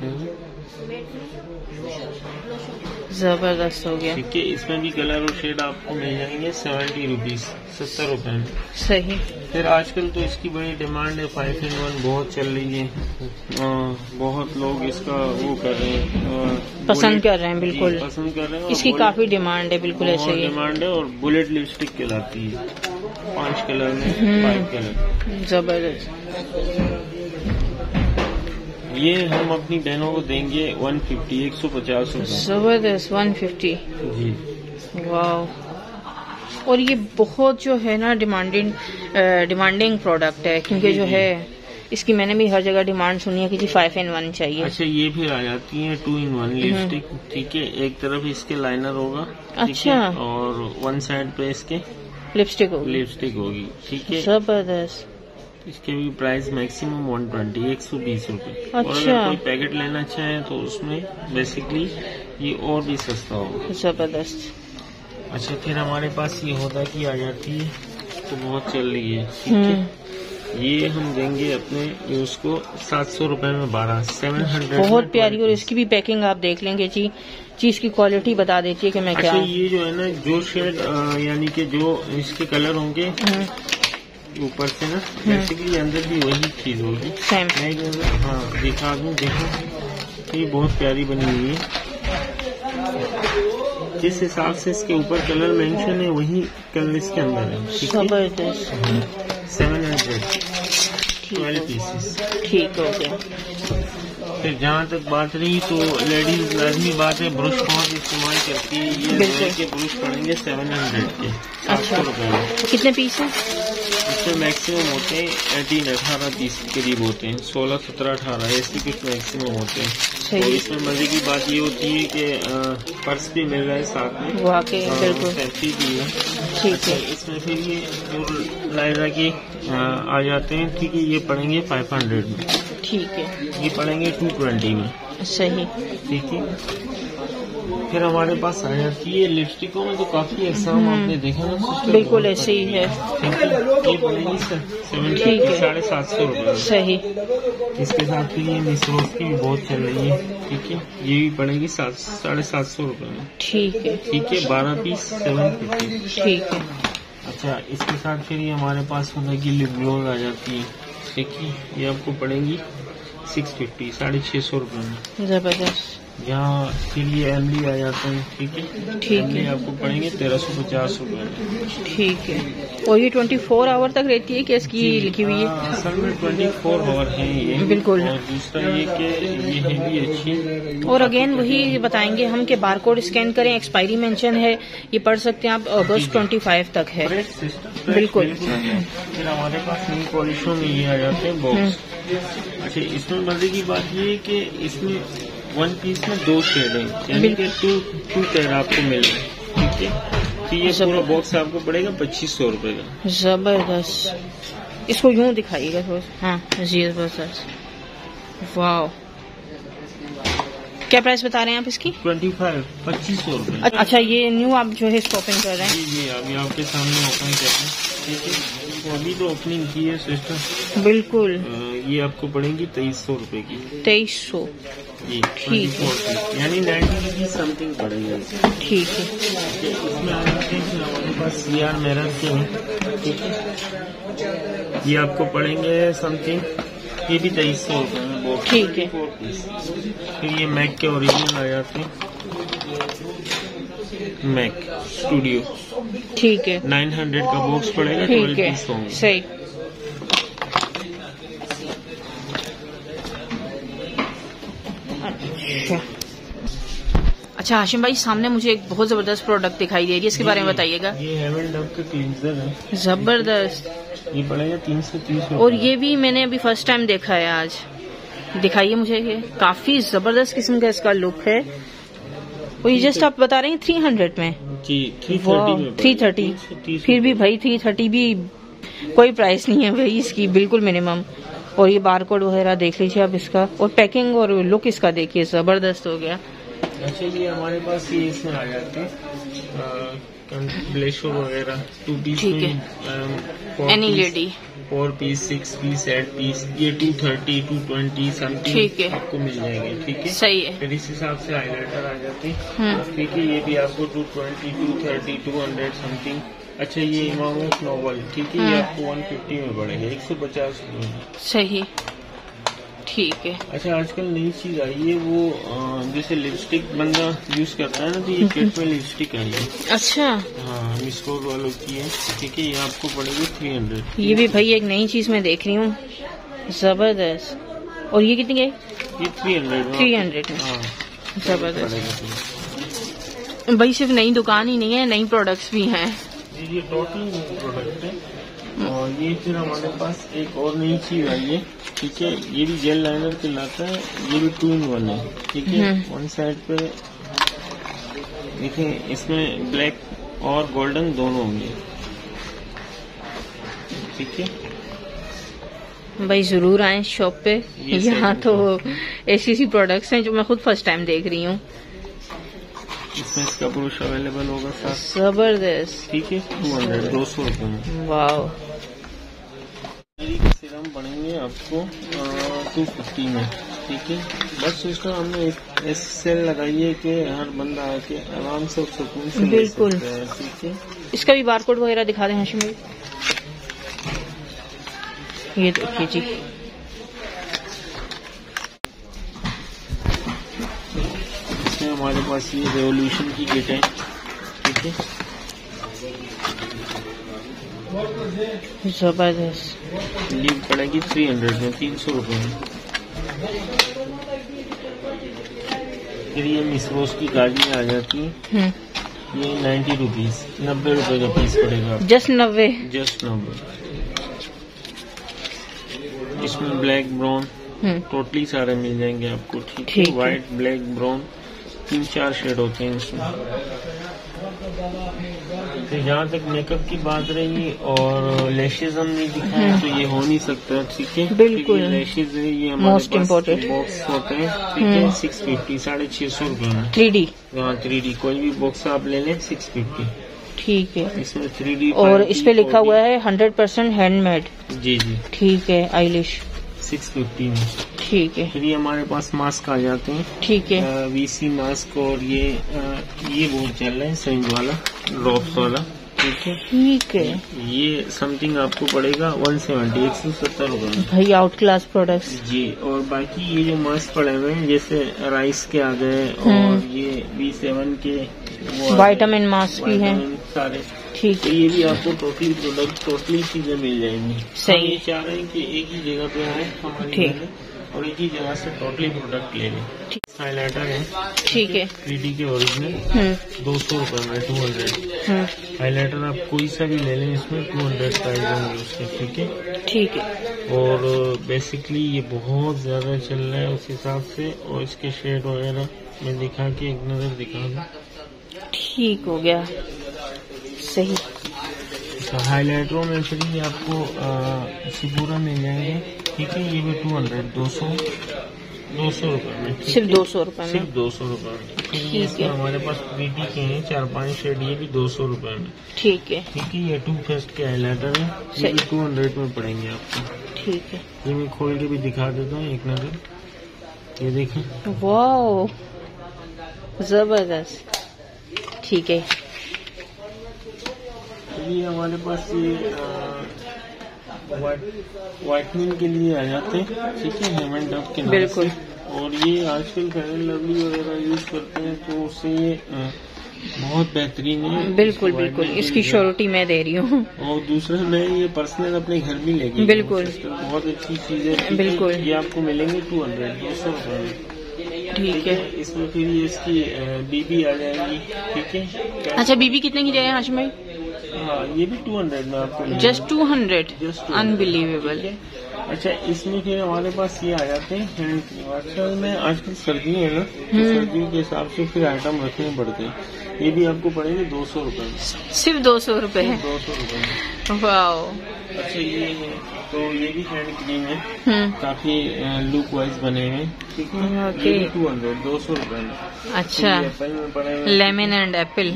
Speaker 3: जबरदस्त हो गया।
Speaker 4: ठीक है, इसमें भी कलर और शेड आपको मिल जाएंगे 70 रुपीज, 70 रुपए में।
Speaker 3: सही।
Speaker 4: फिर आजकल तो इसकी बड़ी डिमांड है, 5-in-1 बहुत चल रही है, बहुत लोग इसका वो कर रहे हैं,
Speaker 3: पसंद कर रहे हैं, बिल्कुल
Speaker 4: पसंद कर रहे हैं।
Speaker 3: इसकी काफी डिमांड है, बिल्कुल ऐसे ही
Speaker 4: डिमांड है। और बुलेट लिपस्टिक कहलाती है, 5 कलर में 5 कलर।
Speaker 3: जबरदस्त।
Speaker 4: ये हम अपनी बहनों को देंगे 150, 150 रुपए।
Speaker 3: जबरदस्त, 150
Speaker 4: जी।
Speaker 3: वाह। और ये बहुत जो है ना डिमांडिंग प्रोडक्ट है, क्योंकि जो है इसकी मैंने भी हर जगह डिमांड सुनी है कि जी 5-in-1 चाहिए।
Speaker 4: अच्छा, ये फिर आ जाती है 2-in-1 लिपस्टिक। ठीक है, एक तरफ इसके लाइनर होगा।
Speaker 3: अच्छा।
Speaker 4: और वन साइड पे इसके
Speaker 3: लिपस्टिक
Speaker 4: होगी। ठीक है,
Speaker 3: जबरदस्त।
Speaker 4: इसके भी प्राइस मैक्सिमम 120, 120 रुपए।
Speaker 3: अच्छा।
Speaker 4: और अगर कोई पैकेट लेना चाहे तो उसमें बेसिकली ये और भी सस्ता होगा।
Speaker 3: जबरदस्त।
Speaker 4: अच्छा, फिर हमारे पास ये होता की आ जाती है, तो बहुत चल रही है। ठीक है, ये हम देंगे अपने यूज को 700 रुपए में 12, 700।
Speaker 3: बहुत प्यारी। और इसकी भी पैकिंग आप देख लेंगे जी, चीज की क्वालिटी बता देती है कि मैं क्या।
Speaker 4: अच्छा, ये जो है ना, जो शेड यानी कि जो इसके कलर होंगे ऊपर से ना, बेसिकली अंदर भी वही चीज होगी। हाँ, दिखा दूं, देखो, ये बहुत प्यारी बनी हुई है। जिस हिसाब से इसके ऊपर कलर मेंशन है वही कलर इसके अंदर है।
Speaker 3: जबरदस्त।
Speaker 4: 700, 12 पीसेस।
Speaker 3: ठीक हो गया।
Speaker 4: फिर जहाँ तक बात रही तो लेडीज लाजमी बात है, ब्रश बहुत इस्तेमाल करती है। ये के ब्रश पड़ेंगे 700 के, 700 रुपए में।
Speaker 3: कितने पीस हैं?
Speaker 4: इसमें मैक्सिमम होते हैं 18-18 पीस के करीब होते हैं, 16-17-18 ऐसे कुछ मैक्सिमम होते हैं। तो इसमें मजे की बात ये होती है कि पर्स भी मिल रहा है साथ में,
Speaker 3: बिल्कुल
Speaker 4: सेफ्टी भी है।
Speaker 3: ठीक है।
Speaker 4: इसमें फिर ये जो लाइरा के आ जाते हैं। ठीक है, ये पड़ेंगे 500 में।
Speaker 3: ठीक है,
Speaker 4: ये पड़ेंगे 220 में।
Speaker 3: सही।
Speaker 4: ठीक है, फिर हमारे पास आ जाती है लिपस्टिकों में तो काफी एग्जाम आपने देखा ना,
Speaker 3: बिल्कुल ऐसे ही है।
Speaker 4: ये पड़ेगी 750 रुपए।
Speaker 3: सही।
Speaker 4: इसके साथ फिर ये मिस रोज की भी बहुत चल रही है। ठीक है, ये भी पड़ेगी 750 रुपए में।
Speaker 3: ठीक है।
Speaker 4: ठीक है, 12 पीस 750।
Speaker 3: ठीक है।
Speaker 4: अच्छा, इसके साथ फिर ये हमारे पास होने की लिप ग्लोज आ जाती है। ठीक है, ये आपको पड़ेंगी 650, 650 रुपए में।
Speaker 3: जबरदस्त।
Speaker 4: यहाँ फिर ये एमली आ जाते हैं। ठीक है,
Speaker 3: ठीक है,
Speaker 4: आपको पड़ेंगे 1350 रुपए में।
Speaker 3: ठीक है। और ये 24 आवर तक रहती है कि इसकी लिखी हुई है?
Speaker 4: असल में 24 आवर है ये,
Speaker 3: बिल्कुल।
Speaker 4: और दूसरा ये कि ये है भी अच्छी।
Speaker 3: और अगेन वही बताएंगे हम कि बारकोड स्कैन करें, एक्सपायरी मेंशन है, ये पढ़ सकते हैं आप, अगस्त 25 तक है। बिल्कुल।
Speaker 4: फिर हमारे पास न्यू पॉलिशों में ये आ जाते हैं बॉक्स। अच्छा, इसमें मजे की बात ये है कि इसमें 1 पीस में 2 शेड है, यानी कि 2 कलर आपको मिल रहे हैं। ठीक है, तो ये पूरा बॉक्स आपको पड़ेगा 2500 रुपए का।
Speaker 3: जबरदस्त। इसको यूं दिखाइएगा थोड़ा। हाँ जी, जबरदस्त। वाह, क्या प्राइस बता रहे हैं आप इसकी?
Speaker 4: 2500 रुपए।
Speaker 3: अच्छा, ये न्यू आप जो है इसको ओपन कर रहे हैं?
Speaker 4: जी, अभी आपके सामने ओपन कर रहे हैं। ठीक है, तो अभी तो ओपनिंग की है सिस्टर।
Speaker 3: बिल्कुल।
Speaker 4: ये आपको पड़ेगी 2300 रुपए की।
Speaker 3: 2300
Speaker 4: जी,
Speaker 3: ठीक है,
Speaker 4: यानी 90 समथिंग पड़ेगा।
Speaker 3: ठीक है।
Speaker 4: इसमें आ जाते हैं हमारे पास CR मिरर के हैं। ठीक है, ये आपको पड़ेंगे समथिंग, ये भी 2300 रुपए में।
Speaker 3: ठीक है।
Speaker 4: फिर ये मैक के ओरिजिनल आ जाते हैं, मैक स्टूडियो।
Speaker 3: ठीक है,
Speaker 4: 900 का बॉक्स पड़ेगा।
Speaker 3: ठीक है, सही। अच्छा हाशिम भाई, सामने मुझे एक बहुत जबरदस्त प्रोडक्ट दिखाई दे रही है, इसके बारे में बताइएगा।
Speaker 4: ये हेवन डव का क्लींजर है,
Speaker 3: जबरदस्त।
Speaker 4: ये पड़ेगा 330।
Speaker 3: और ये भी मैंने अभी फर्स्ट टाइम देखा है आज। दिखाइए मुझे, ये काफी जबरदस्त किस्म का इसका लुक है। और ये जस्ट आप बता रहे हैं 300 में?
Speaker 4: जी, 330 में।
Speaker 3: 330। फिर भी भाई 330 भी कोई प्राइस नहीं है भाई इसकी, बिल्कुल मिनिमम। और ये बारकोड वगैरह देख लीजिए आप इसका, और पैकिंग और लुक इसका देखिए, जबरदस्त हो गया।
Speaker 4: अच्छा, ये हमारे पास ये इसमें आ जाते हैं ब्लेशो वगैरह 2 पीस।
Speaker 3: ठीक है, any lady.
Speaker 4: 4 piece 6 piece 8 piece, ये 230 220 समथिंग आपको मिल जाएंगे। ठीक है,
Speaker 2: सही है।
Speaker 4: फिर इस हिसाब से हाईलाइटर आ जाते हैं। ठीक है, ये भी आपको 220 230 200 समथिंग। अच्छा, ये इमामस नोबल, ठीक है, ये आपको 150 में पड़ेगा, 150 रुपये।
Speaker 2: सही, ठीक है।
Speaker 4: अच्छा, आजकल नई चीज आई है वो जैसे लिपस्टिक बंदा यूज करता है ना, तो ये किट में लिपस्टिक आई है।
Speaker 2: अच्छा,
Speaker 4: हाँ, मिस्कोर वालों की है। ठीक है, ये आपको पड़ेगी 300।
Speaker 2: ये भी भाई एक नई चीज मैं देख रही हूँ, जबरदस्त। और ये कितनी है?
Speaker 4: ये 300 में। हाँ,
Speaker 2: जबरदस्त भाई। सिर्फ नई दुकान ही नहीं है, नई प्रोडक्ट्स भी हैं।
Speaker 4: ये टोटल नई प्रोडक्ट है। और ये फिर हमारे पास एक और नई चीज आई है। ठीक है, ये भी जेल लाइनर कहलाता है, ये भी 2 in 1 है। ठीक है, वन साइड पे देखिए, इसमें ब्लैक और गोल्डन दोनों होंगे। ठीक है
Speaker 2: भाई, जरूर आए शॉप पे। यहाँ तो ऐसी प्रोडक्ट्स हैं जो मैं खुद फर्स्ट टाइम देख रही हूँ।
Speaker 4: इसमें इसका ब्रश अवेलेबल होगा साथ।
Speaker 2: जबरदस्त।
Speaker 4: ठीक है, 200 200 रुपये में।
Speaker 2: वाह।
Speaker 4: सीरम पड़ेंगे आपको 250 में। ठीक है, बस सिस्टम हमने इस सेल लगाई है कि हर बंदा आके आराम से सुकून से
Speaker 2: बिल्कुल।
Speaker 4: ठीक है,
Speaker 2: इसका भी बारकोड वगैरह दिखा दें हाशिम भाई। ये देखिए जी,
Speaker 4: इसमें हमारे पास ये रेवोल्यूशन की किट है। ठीक है,
Speaker 2: जबरदस्त।
Speaker 4: लीव पड़ेगी 300 में, 300 रुपये में। फिर ये मिस रोज की गाड़ी आ जाती है, ये 90 रुपीज, 90 रुपये का पीस पड़ेगा।
Speaker 2: जस्ट 90।
Speaker 4: जस्ट 90। इसमें ब्लैक ब्राउन टोटली सारे मिल जाएंगे आपको। ठीक है, व्हाइट ब्लैक ब्राउन 3-4 शेड होते हैं इसमें। तो जहाँ तक मेकअप की बात रही और लैशेज हम नहीं दिखाए तो ये हो नहीं सकता। ठीक है,
Speaker 2: बिल्कुल।
Speaker 4: लैशेज है, ये हमारे
Speaker 2: मोस्ट इम्पोर्टेंट
Speaker 4: बॉक्स होते हैं। ठीक है, 650 650 रुपये में।
Speaker 2: 3D।
Speaker 4: हाँ, 3D कोई भी बॉक्स आप ले लें 650।
Speaker 2: ठीक है,
Speaker 4: इसमें 3D
Speaker 2: और इस पे लिखा हुआ है 100% हैंडमेड।
Speaker 4: जी जी,
Speaker 2: ठीक है, आईलिश
Speaker 4: 650 में।
Speaker 2: ठीक है।
Speaker 4: फिर ये हमारे पास मास्क आ जाते हैं।
Speaker 2: ठीक है,
Speaker 4: VC मास्क, और ये बहुत चल रहा है सेंज वाला, ड्रॉप्स वाला। ठीक है,
Speaker 2: ठीक है।
Speaker 4: ये समथिंग आपको पड़ेगा 170 170 रुपये में।
Speaker 2: भाई आउट क्लास प्रोडक्ट्स।
Speaker 4: जी, और बाकी ये जो मास्क पड़े हुए हैं जैसे राइस के आ गए, और ये B7 के
Speaker 2: विटामिन मास्क भी हैं
Speaker 4: सारे।
Speaker 2: ठीक
Speaker 4: तो
Speaker 2: है,
Speaker 4: ये भी आपको टोटली चीजें मिल जाएंगी।
Speaker 2: सही।
Speaker 4: हम ये चाह रहे हैं कि एक ही जगह पे आए हमारी
Speaker 2: ठीक।
Speaker 4: जगह, और एक ही जगह से टोटली प्रोडक्ट ले लें। हाईलाइटर है।
Speaker 2: ठीक है,
Speaker 4: 3D के ओरिजिनल 200 रुपये में 200। हाईलाइटर आप कोई सा भी ले लें, इसमें 200 प्राइस होंगे उसके। ठीक है,
Speaker 2: ठीक है।
Speaker 4: और बेसिकली ये बहुत ज्यादा चल रहा है उस हिसाब से, और इसके शेड वगैरह मैं दिखा के एक नजर दिखा दूँ।
Speaker 2: ठीक हो गया, सही।
Speaker 4: तो हाईलाइटरों में फ्री आपको सिबूरा मिल जाएंगे। ठीक है, ये भी 200 रुपये में।
Speaker 2: सिर्फ 200 रुपये में।
Speaker 4: सिर्फ 200 रुपये में। फिर ये इसमें हमारे पास 3D के हैं 4-5 शेड, ये भी 200 रुपये में।
Speaker 2: ठीक है,
Speaker 4: ठीक है, ये 2 फेस्ट के हाईलाइटर है, ये भी 200 में पड़ेंगे आपको।
Speaker 2: ठीक है।
Speaker 4: ये मैं खोल के भी दिखा देता हूँ एक नजर, ये देखें।
Speaker 2: वाओ, जबरदस्त। ठीक है,
Speaker 4: ये हमारे पास ये व्हाइटनिंग के लिए आ जाते हैं। ठीक है, हेमन डब के नाम से।
Speaker 2: बिल्कुल।
Speaker 4: और ये आजकल फेयर एंड लवली वगैरह यूज करते हैं, तो उससे ये बहुत बेहतरीन है।
Speaker 2: बिल्कुल बिल्कुल, इसकी श्योरिटी मैं दे रही हूँ।
Speaker 4: और दूसरा मैं ये पर्सनल अपने घर भी लेके
Speaker 2: बिल्कुल,
Speaker 4: बहुत अच्छी चीज है।
Speaker 2: बिल्कुल।
Speaker 4: ये आपको मिलेंगे 200 रुपये में।
Speaker 2: ठीक है,
Speaker 4: इसमें फिर ये इसकी बीबी आ जाएगी। ठीक है,
Speaker 2: अच्छा बीबी कितने की जाए हाशिम भाई?
Speaker 4: हाँ, ये भी 200 में आपको।
Speaker 2: जस्ट 200?
Speaker 4: Just
Speaker 2: unbelievable.
Speaker 4: अच्छा, इसमें फिर हमारे पास ये आ जाते हैं हैंड क्रीम। असल में आजकल सर्दी है ना, तो सर्दियों के हिसाब से फिर आइटम रखने पड़ते हैं। ये भी आपको पड़ेंगे 200 रुपये में।
Speaker 2: सिर्फ 200 रुपये है?
Speaker 4: 200 रुपये में।
Speaker 2: वाओ।
Speaker 4: अच्छा, ये है, तो ये भी हैंड क्रीम है, काफी लुक वाइज बने हैं। ठीक है, ये भी 200 रुपये में।
Speaker 2: अच्छा,
Speaker 4: एप्पल में पड़े हुए
Speaker 2: लेमन एंड एप्पल।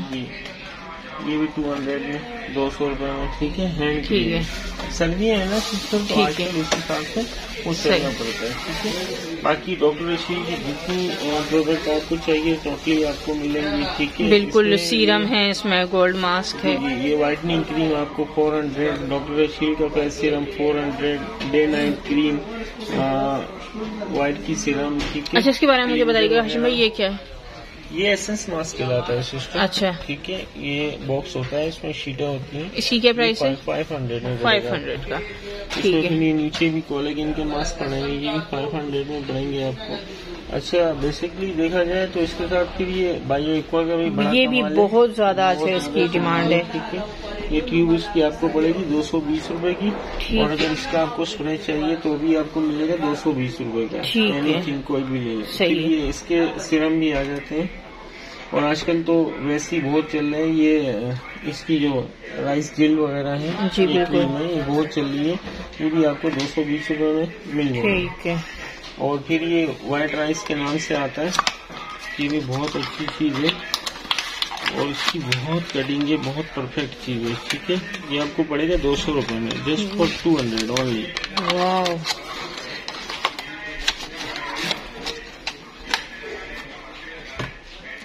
Speaker 4: ये भी 200 में। 200 रुपए में, ठीक है। हैंड
Speaker 3: ठीक है।
Speaker 4: सर्दियाँ है ना सिस्टर, तो आजकल उस हिसाब से वो चलना पड़ता है, ठीक है। बाकी डॉक्टर रशीद की जितनी प्रोडक्ट आपको चाहिए टोटली आपको मिलेंगी, ठीक है।
Speaker 3: बिल्कुल, सीरम है इसमें, गोल्ड मास्क है,
Speaker 4: ये व्हाइटनिंग क्रीम आपको 400, डॉक्टर रशीद का face serum 400, day night cream white की सीरम, ठीक है।
Speaker 3: अच्छा, इसके बारे में मुझे बताइएगा हाशिम भाई, ये क्या है?
Speaker 4: ये एसेंस मास्क कहलाता है सिस्टर।
Speaker 3: अच्छा,
Speaker 4: ठीक है। ये बॉक्स होता है, इसमें शीटें होती हैं।
Speaker 3: इसकी क्या प्राइस है?
Speaker 4: 500 में।
Speaker 3: 500 का, ठीक है।
Speaker 4: इसमें नीचे भी कोलेजन के मास्क पड़ेंगे, ये भी 500 में पड़ेंगे आपको। अच्छा, बेसिकली देखा जाए तो इसके साथ फिर ये बायो एक्वा का भी बड़ा
Speaker 3: ये भी बहुत ज्यादा अच्छा इसकी डिमांड है,
Speaker 4: ठीक है। ये ट्यूब इसकी आपको पड़ेगी 220 रुपए की, और अगर इसका आपको स्प्रे चाहिए तो भी आपको मिलेगा 220 रुपए का, एनीथिंग कोई भी ले ले। ये इसके सीरम भी आ जाते हैं, और आजकल तो वैसे ही बहुत चल रहे हैं ये इसकी जो राइस जेल वगैरह है,
Speaker 3: जी बिल्कुल,
Speaker 4: ये बहुत चल रही है। ये भी आपको 220 रुपए में मिल जाएगा,
Speaker 3: ठीक है।
Speaker 4: और फिर ये व्हाइट राइस के नाम से आता है, ये भी बहुत अच्छी चीज है, और इसकी बहुत कटिंग है, बहुत परफेक्ट चीज है, ठीक है। ये आपको पड़ेगा 200 रुपए में, जस्ट फॉर 200 ओनली।
Speaker 3: वाह,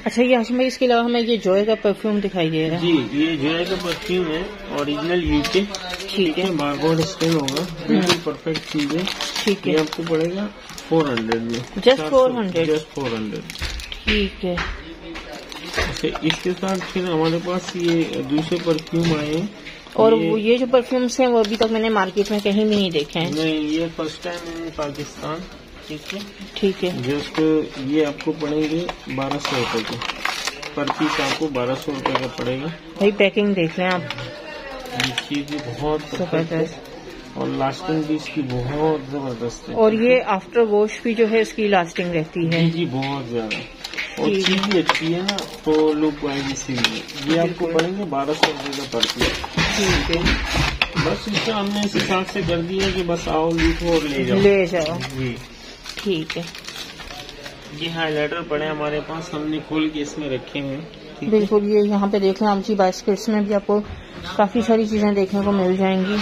Speaker 3: अच्छा, ये हाशिम भाई इसके अलावा हमें ये जॉय का परफ्यूम दिखाई दे रहा है।
Speaker 4: जी, ये जॉय का परफ्यूम है, ओरिजिनल यूके, ठीक है। बारकोड स्कैन होगा, बिल्कुल परफेक्ट चीज है, ठीक है। ये आपको पड़ेगा 400 में,
Speaker 3: जस्ट 400,
Speaker 4: जस्ट 400,
Speaker 3: ठीक है।
Speaker 4: अच्छा, इसके साथ फिर हमारे पास ये दूसरे परफ्यूम आए हैं,
Speaker 3: और ये जो परफ्यूम्स हैं वो अभी तक मैंने मार्केट में कहीं भी नहीं देखे हैं।
Speaker 4: नहीं, ये फर्स्ट टाइम इन पाकिस्तान, ठीक है, ठीक है। जस्ट ये आपको पड़ेंगे 1200 रुपए के, पर पीस आपको 1200 रुपए का पड़ेगा।
Speaker 3: भाई पैकिंग देख लें आप,
Speaker 4: ये चीज भी बहुत जबरदस्त, और लास्टिंग भी इसकी बहुत जबरदस्त है।
Speaker 3: और ये आफ्टर वॉश भी जो है इसकी लास्टिंग रहती है,
Speaker 4: जी बहुत ज्यादा, और चीज भी अच्छी है ना, तो लुक वाइज इसीलिए ये आपको पड़ेंगे 1200 रुपए का पर पीस, ठीक है। बस इसका हमने इस हिसाब से कर दिया कि बस आओ लूटो और ले जाओ जी, ठीक है। ये हाइलाइटर पड़े हमारे पास, हमने खोल के इसमें रखे हुए हैं, बिल्कुल।
Speaker 3: ये यहाँ पे देख लें आप जी, बास्केट्स में भी आपको काफी सारी चीजें देखने को मिल जाएंगी।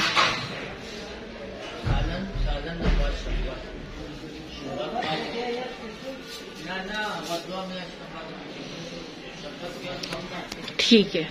Speaker 3: ठीक है।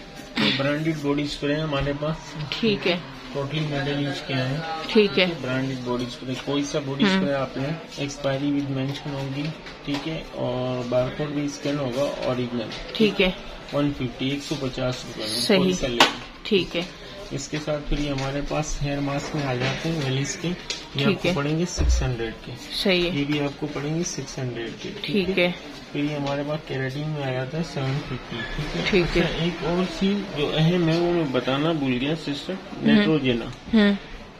Speaker 4: ब्रांडेड बॉडी स्प्रे है हमारे पास,
Speaker 3: ठीक है।
Speaker 4: टोटली मेडल यूज किया है,
Speaker 3: ठीक है।
Speaker 4: ब्रांडेड बॉडी स्प्रे, कोई सा बॉडी स्प्रे आपने एक्सपायरी विद मेंशन होगी, ठीक है, और बारकोड भी स्कैन होगा ओरिजिनल,
Speaker 3: ठीक है।
Speaker 4: 150 रुपए में,
Speaker 3: सही, ठीक है।
Speaker 4: इसके साथ फिर ये हमारे पास हेयर मास्क में आ जाते हैं वेलिस के, ये आपको पड़ेंगे 600 के, सही है। ये भी आपको पड़ेंगे 600 के, ठीक है। फिर ये हमारे पास केराटिन में आ जाता है 750, ठीक है, ठीक है। एक और चीज जो अहम है वो मैं बताना भूल गया सिस्टर, नेट्रोजेना,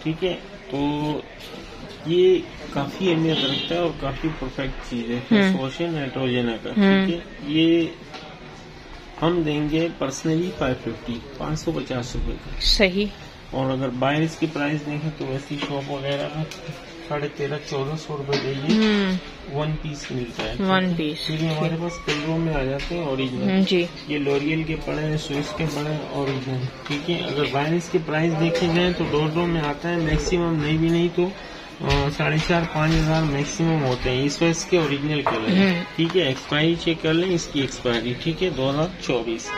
Speaker 4: ठीक है। तो ये काफी अहमियत रखता है और काफी परफेक्ट चीज है, फेस वॉश है नेट्रोजेना का, ठीक है। ये हम देंगे पर्सनली 550 रुपए का, सही। और अगर बाहर इसकी प्राइस देखें तो वैसी शॉप वगैरह में 1300-1400 रुपए देंगे, 1 पीस मिलता है, 1 पीस। फिर हमारे पास कलरों में आ जाते हैं ओरिजिनल जी, ये लॉरियल के पड़े हैं, स्विस के पड़े हैं ओरिजिनल, ठीक है। अगर बाहर इसकी प्राइस देखे जाए तो 2 में आता है मैक्सिमम, नहीं भी नहीं तो 4,500-5 हजार मैक्सिमम होते हैं इस वजह के ओरिजिनल कलर, ठीक है। एक्सपायरी चेक कर लें इसकी एक्सपायरी, ठीक है, 2024।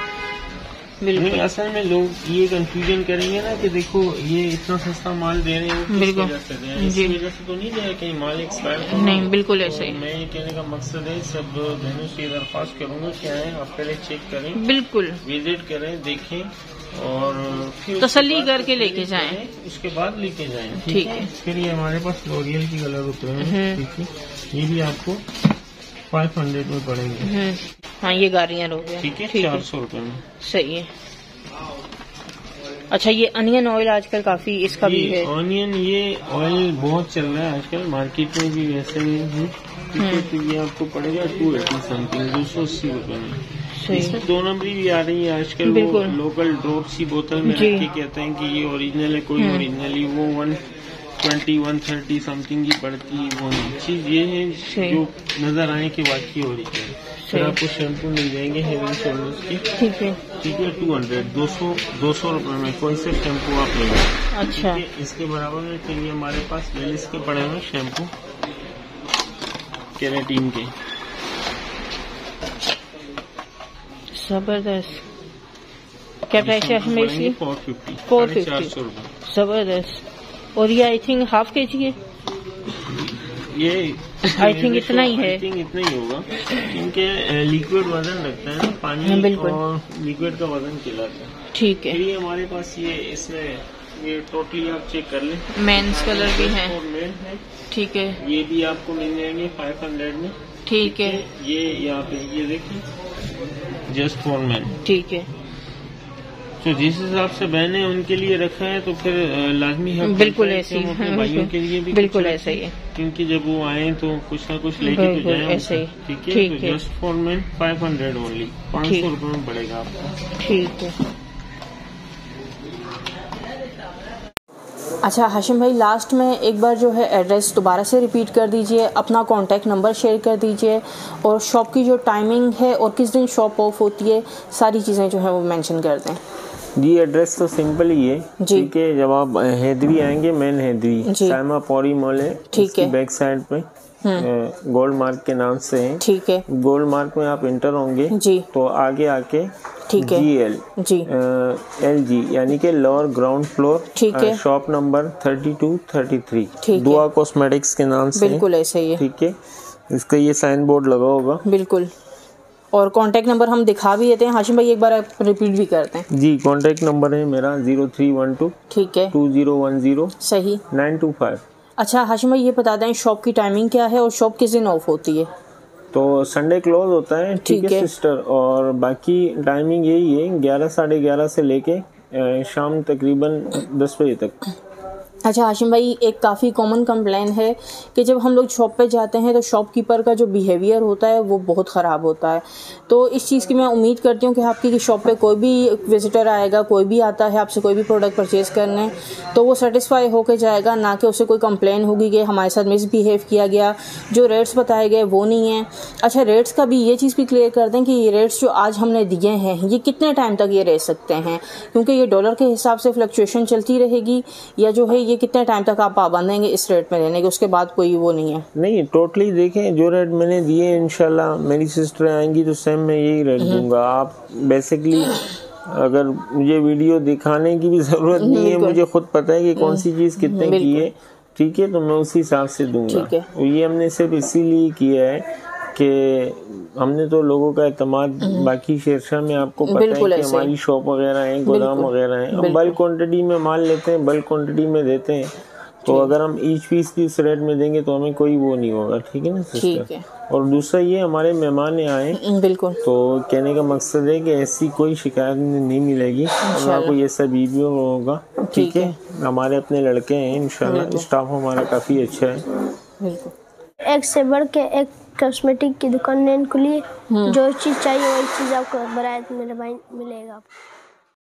Speaker 4: बिल्कुल, असल में लोग ये कंफ्यूजन करेंगे ना कि देखो ये इतना सस्ता माल दे रहे हैं, किस वजह से दे रहे हैं, इस वजह से तो नहीं दे रहे कहीं माल एक्सपायर, नहीं, बिल्कुल ऐसे ही। मैं ये कहने का मकसद है, सब बहनों से दरख्वास्त करूंगा क्या है, आप पहले चेक करें, बिल्कुल विजिट करें, देखें, और फिर तसल्ली करके लेके जाएं, उसके बाद लेके जाएं, ठीक है। फिर ये हमारे पास लॉरियल की कलर होते हैं, ठीक है, ये भी आपको 500 में पड़ेंगे, हाँ, ये गाड़ियाँ हो गया, ठीक है, 400 रुपए में, सही है। अच्छा, ये अनियन ऑयल आजकल काफी इसका भी है, ऑनियन ये ऑयल बहुत चल रहा है आजकल मार्केट में भी, वैसे ही, ठीक है। तो ये आपको पड़ेगा 280 समथिंग, 280 रुपए में। इसमें 2 नंबरी भी आ रही है आजकल, वो लोकल ड्रॉप सी बोतल में रख के कहते हैं कि ये ओरिजिनल है, कोई ओरिजिनली, वो 120-130 समथिंग की पड़ती है। वो नहीं, चीज ये है जो नजर आए कि वाकई हो रही है। फिर आपको शैम्पू मिल जाएंगे हेड एंड शोल्डर्स के, ठीक है 200 रुपए में कोई से शैम्पू आप लेंगे। अच्छा, इसके बराबर में फिर हमारे पास वेलिस के पड़े हुए शैम्पू केराटिन के,
Speaker 3: जबरदस्त। क्या प्राइस है इसकी? 450 रुपए। जबरदस्त। और ये आई थिंक हाफ केजी है,
Speaker 4: ये
Speaker 3: आई थिंक इतना ही है।
Speaker 4: आई थिंक इतना ही होगा, क्योंकि लिक्विड वजन रखता है ना, पानी और लिक्विड का वजन खिलाता है। ठीक है। फिर ये हमारे पास ये इसमें ये टोटली आप चेक कर लें,
Speaker 3: मेंस कलर भी है,
Speaker 4: मेन है,
Speaker 3: ठीक है।
Speaker 4: ये भी आपको मिल जाएंगे 500 में,
Speaker 3: ठीक है।
Speaker 4: ये यहाँ पे ये देखिए जस्ट फॉर मैन, ठीक है। तो जिस हिसाब से बहने उनके लिए रखा है तो फिर लाजमी है, बिल्कुल ऐसे ही भाइयों के लिए भी बिल्कुल ऐसा ही है, क्योंकि जब वो आए तो कुछ ना कुछ लेके तो जाए ऐसे ही, ठीक है। तो जस्ट फॉर मैन 500 ओनली, 500 रुपए में पड़ेगा आपको, ठीक है।
Speaker 3: अच्छा हाशिम भाई, लास्ट में एक बार जो है एड्रेस दोबारा से रिपीट कर दीजिए, अपना कॉन्टैक्ट नंबर शेयर कर दीजिए, और शॉप की जो टाइमिंग है और किस दिन शॉप ऑफ होती है, सारी चीज़ें जो है वो मेंशन कर दें।
Speaker 4: जी एड्रेस तो सिंपल ही है, ठीक है। जब आप हैदरी आएंगे, मेन हैदरी साइमा पौड़ी मॉल है, ठीक है, बैक साइड पे गोल्ड मार्क के नाम से है, ठीक है। गोल्ड मार्क में आप इंटर होंगे जी, तो आगे आके ठीक है LG यानी कि लोअर ग्राउंड फ्लोर, ठीक है, शॉप नंबर 32-33 दुआ कॉस्मेटिक्स के नाम से, बिल्कुल ऐसे ही है, ठीक है। इसका ये साइन बोर्ड लगा होगा, बिल्कुल। और कांटेक्ट नंबर हम दिखा भी देते हैं हाशिम भाई, एक बार आप रिपीट भी करते हैं जी। कांटेक्ट नंबर है मेरा 0312, ठीक है, 2010
Speaker 3: सही
Speaker 4: 925।
Speaker 3: अच्छा हाशिम भाई, ये बता दें शॉप की टाइमिंग क्या है और शॉप किस दिन ऑफ होती है?
Speaker 4: तो संडे क्लोज होता है, ठीक है सिस्टर, और बाकी टाइमिंग यही है 11 साढ़े 11 से लेके शाम तकरीबन 10 बजे तक।
Speaker 3: अच्छा हाशिम भाई, एक काफ़ी कॉमन कंप्लेन है कि जब हम लोग शॉप पे जाते हैं तो शॉपकीपर का जो बिहेवियर होता है वो बहुत ख़राब होता है। तो इस चीज़ की मैं उम्मीद करती हूँ कि आपकी शॉप पे कोई भी विजिटर आएगा, कोई भी आता है आपसे कोई भी प्रोडक्ट परचेज़ करने, तो वो सेटिस्फाई होकर जाएगा, ना कि उसे कोई कंप्लेन होगी कि हमारे साथ मिसबिहेव किया गया, जो रेट्स बताए गए वो नहीं है। अच्छा, रेट्स का भी ये चीज़ भी क्लियर कर दें कि ये रेट्स जो आज हमने दिए हैं ये कितने टाइम तक ये रह सकते हैं, क्योंकि ये डॉलर के हिसाब से फ्लक्चुएशन चलती रहेगी, या जो है कितने टाइम तक आप पाबंद रहेंगे इस रेट में रहने के, उसके बाद कोई वो नहीं है?
Speaker 4: नहीं, टोटली देखें जो रेट मैंने दिए, इंशाल्लाह मेरी सिस्टर आएंगी तो सेम मैं यही रेट दूंगा। आप बेसिकली अगर मुझे वीडियो दिखाने की भी जरूरत नहीं है, मुझे खुद पता है कि कौन सी चीज कितने की है, ठीक है, तो मैं उसी हिसाब से दूंगा। ये हमने सिर्फ इसीलिए किया है कि हमने तो लोगों का एतमाद, बाकी शेरशाह में आपको पता है कि हमारी शॉप वगैरह है, गोदाम वगैरह है, हम बल्क क्वांटिटी में माल लेते हैं, बल्क क्वांटिटी में देते हैं, तो अगर हम ईच पीस की उस रेट में देंगे तो हमें कोई वो नहीं होगा, ठीक है ना सिस्टर। और दूसरा ये हमारे मेहमान आए, बिल्कुल, तो कहने का मकसद है कि ऐसी कोई शिकायत नहीं मिलेगी, कोई ऐसा वीडियो होगा, ठीक है। हमारे अपने लड़के हैं, इंशाल्लाह स्टाफ हमारा काफी अच्छा है।
Speaker 1: एक से बढ़ के एक कॉस्मेटिक की दुकान खुली, जो चीज़ चाहिए वही चीज़ आपको बराए मेरे भाई मिलेगा।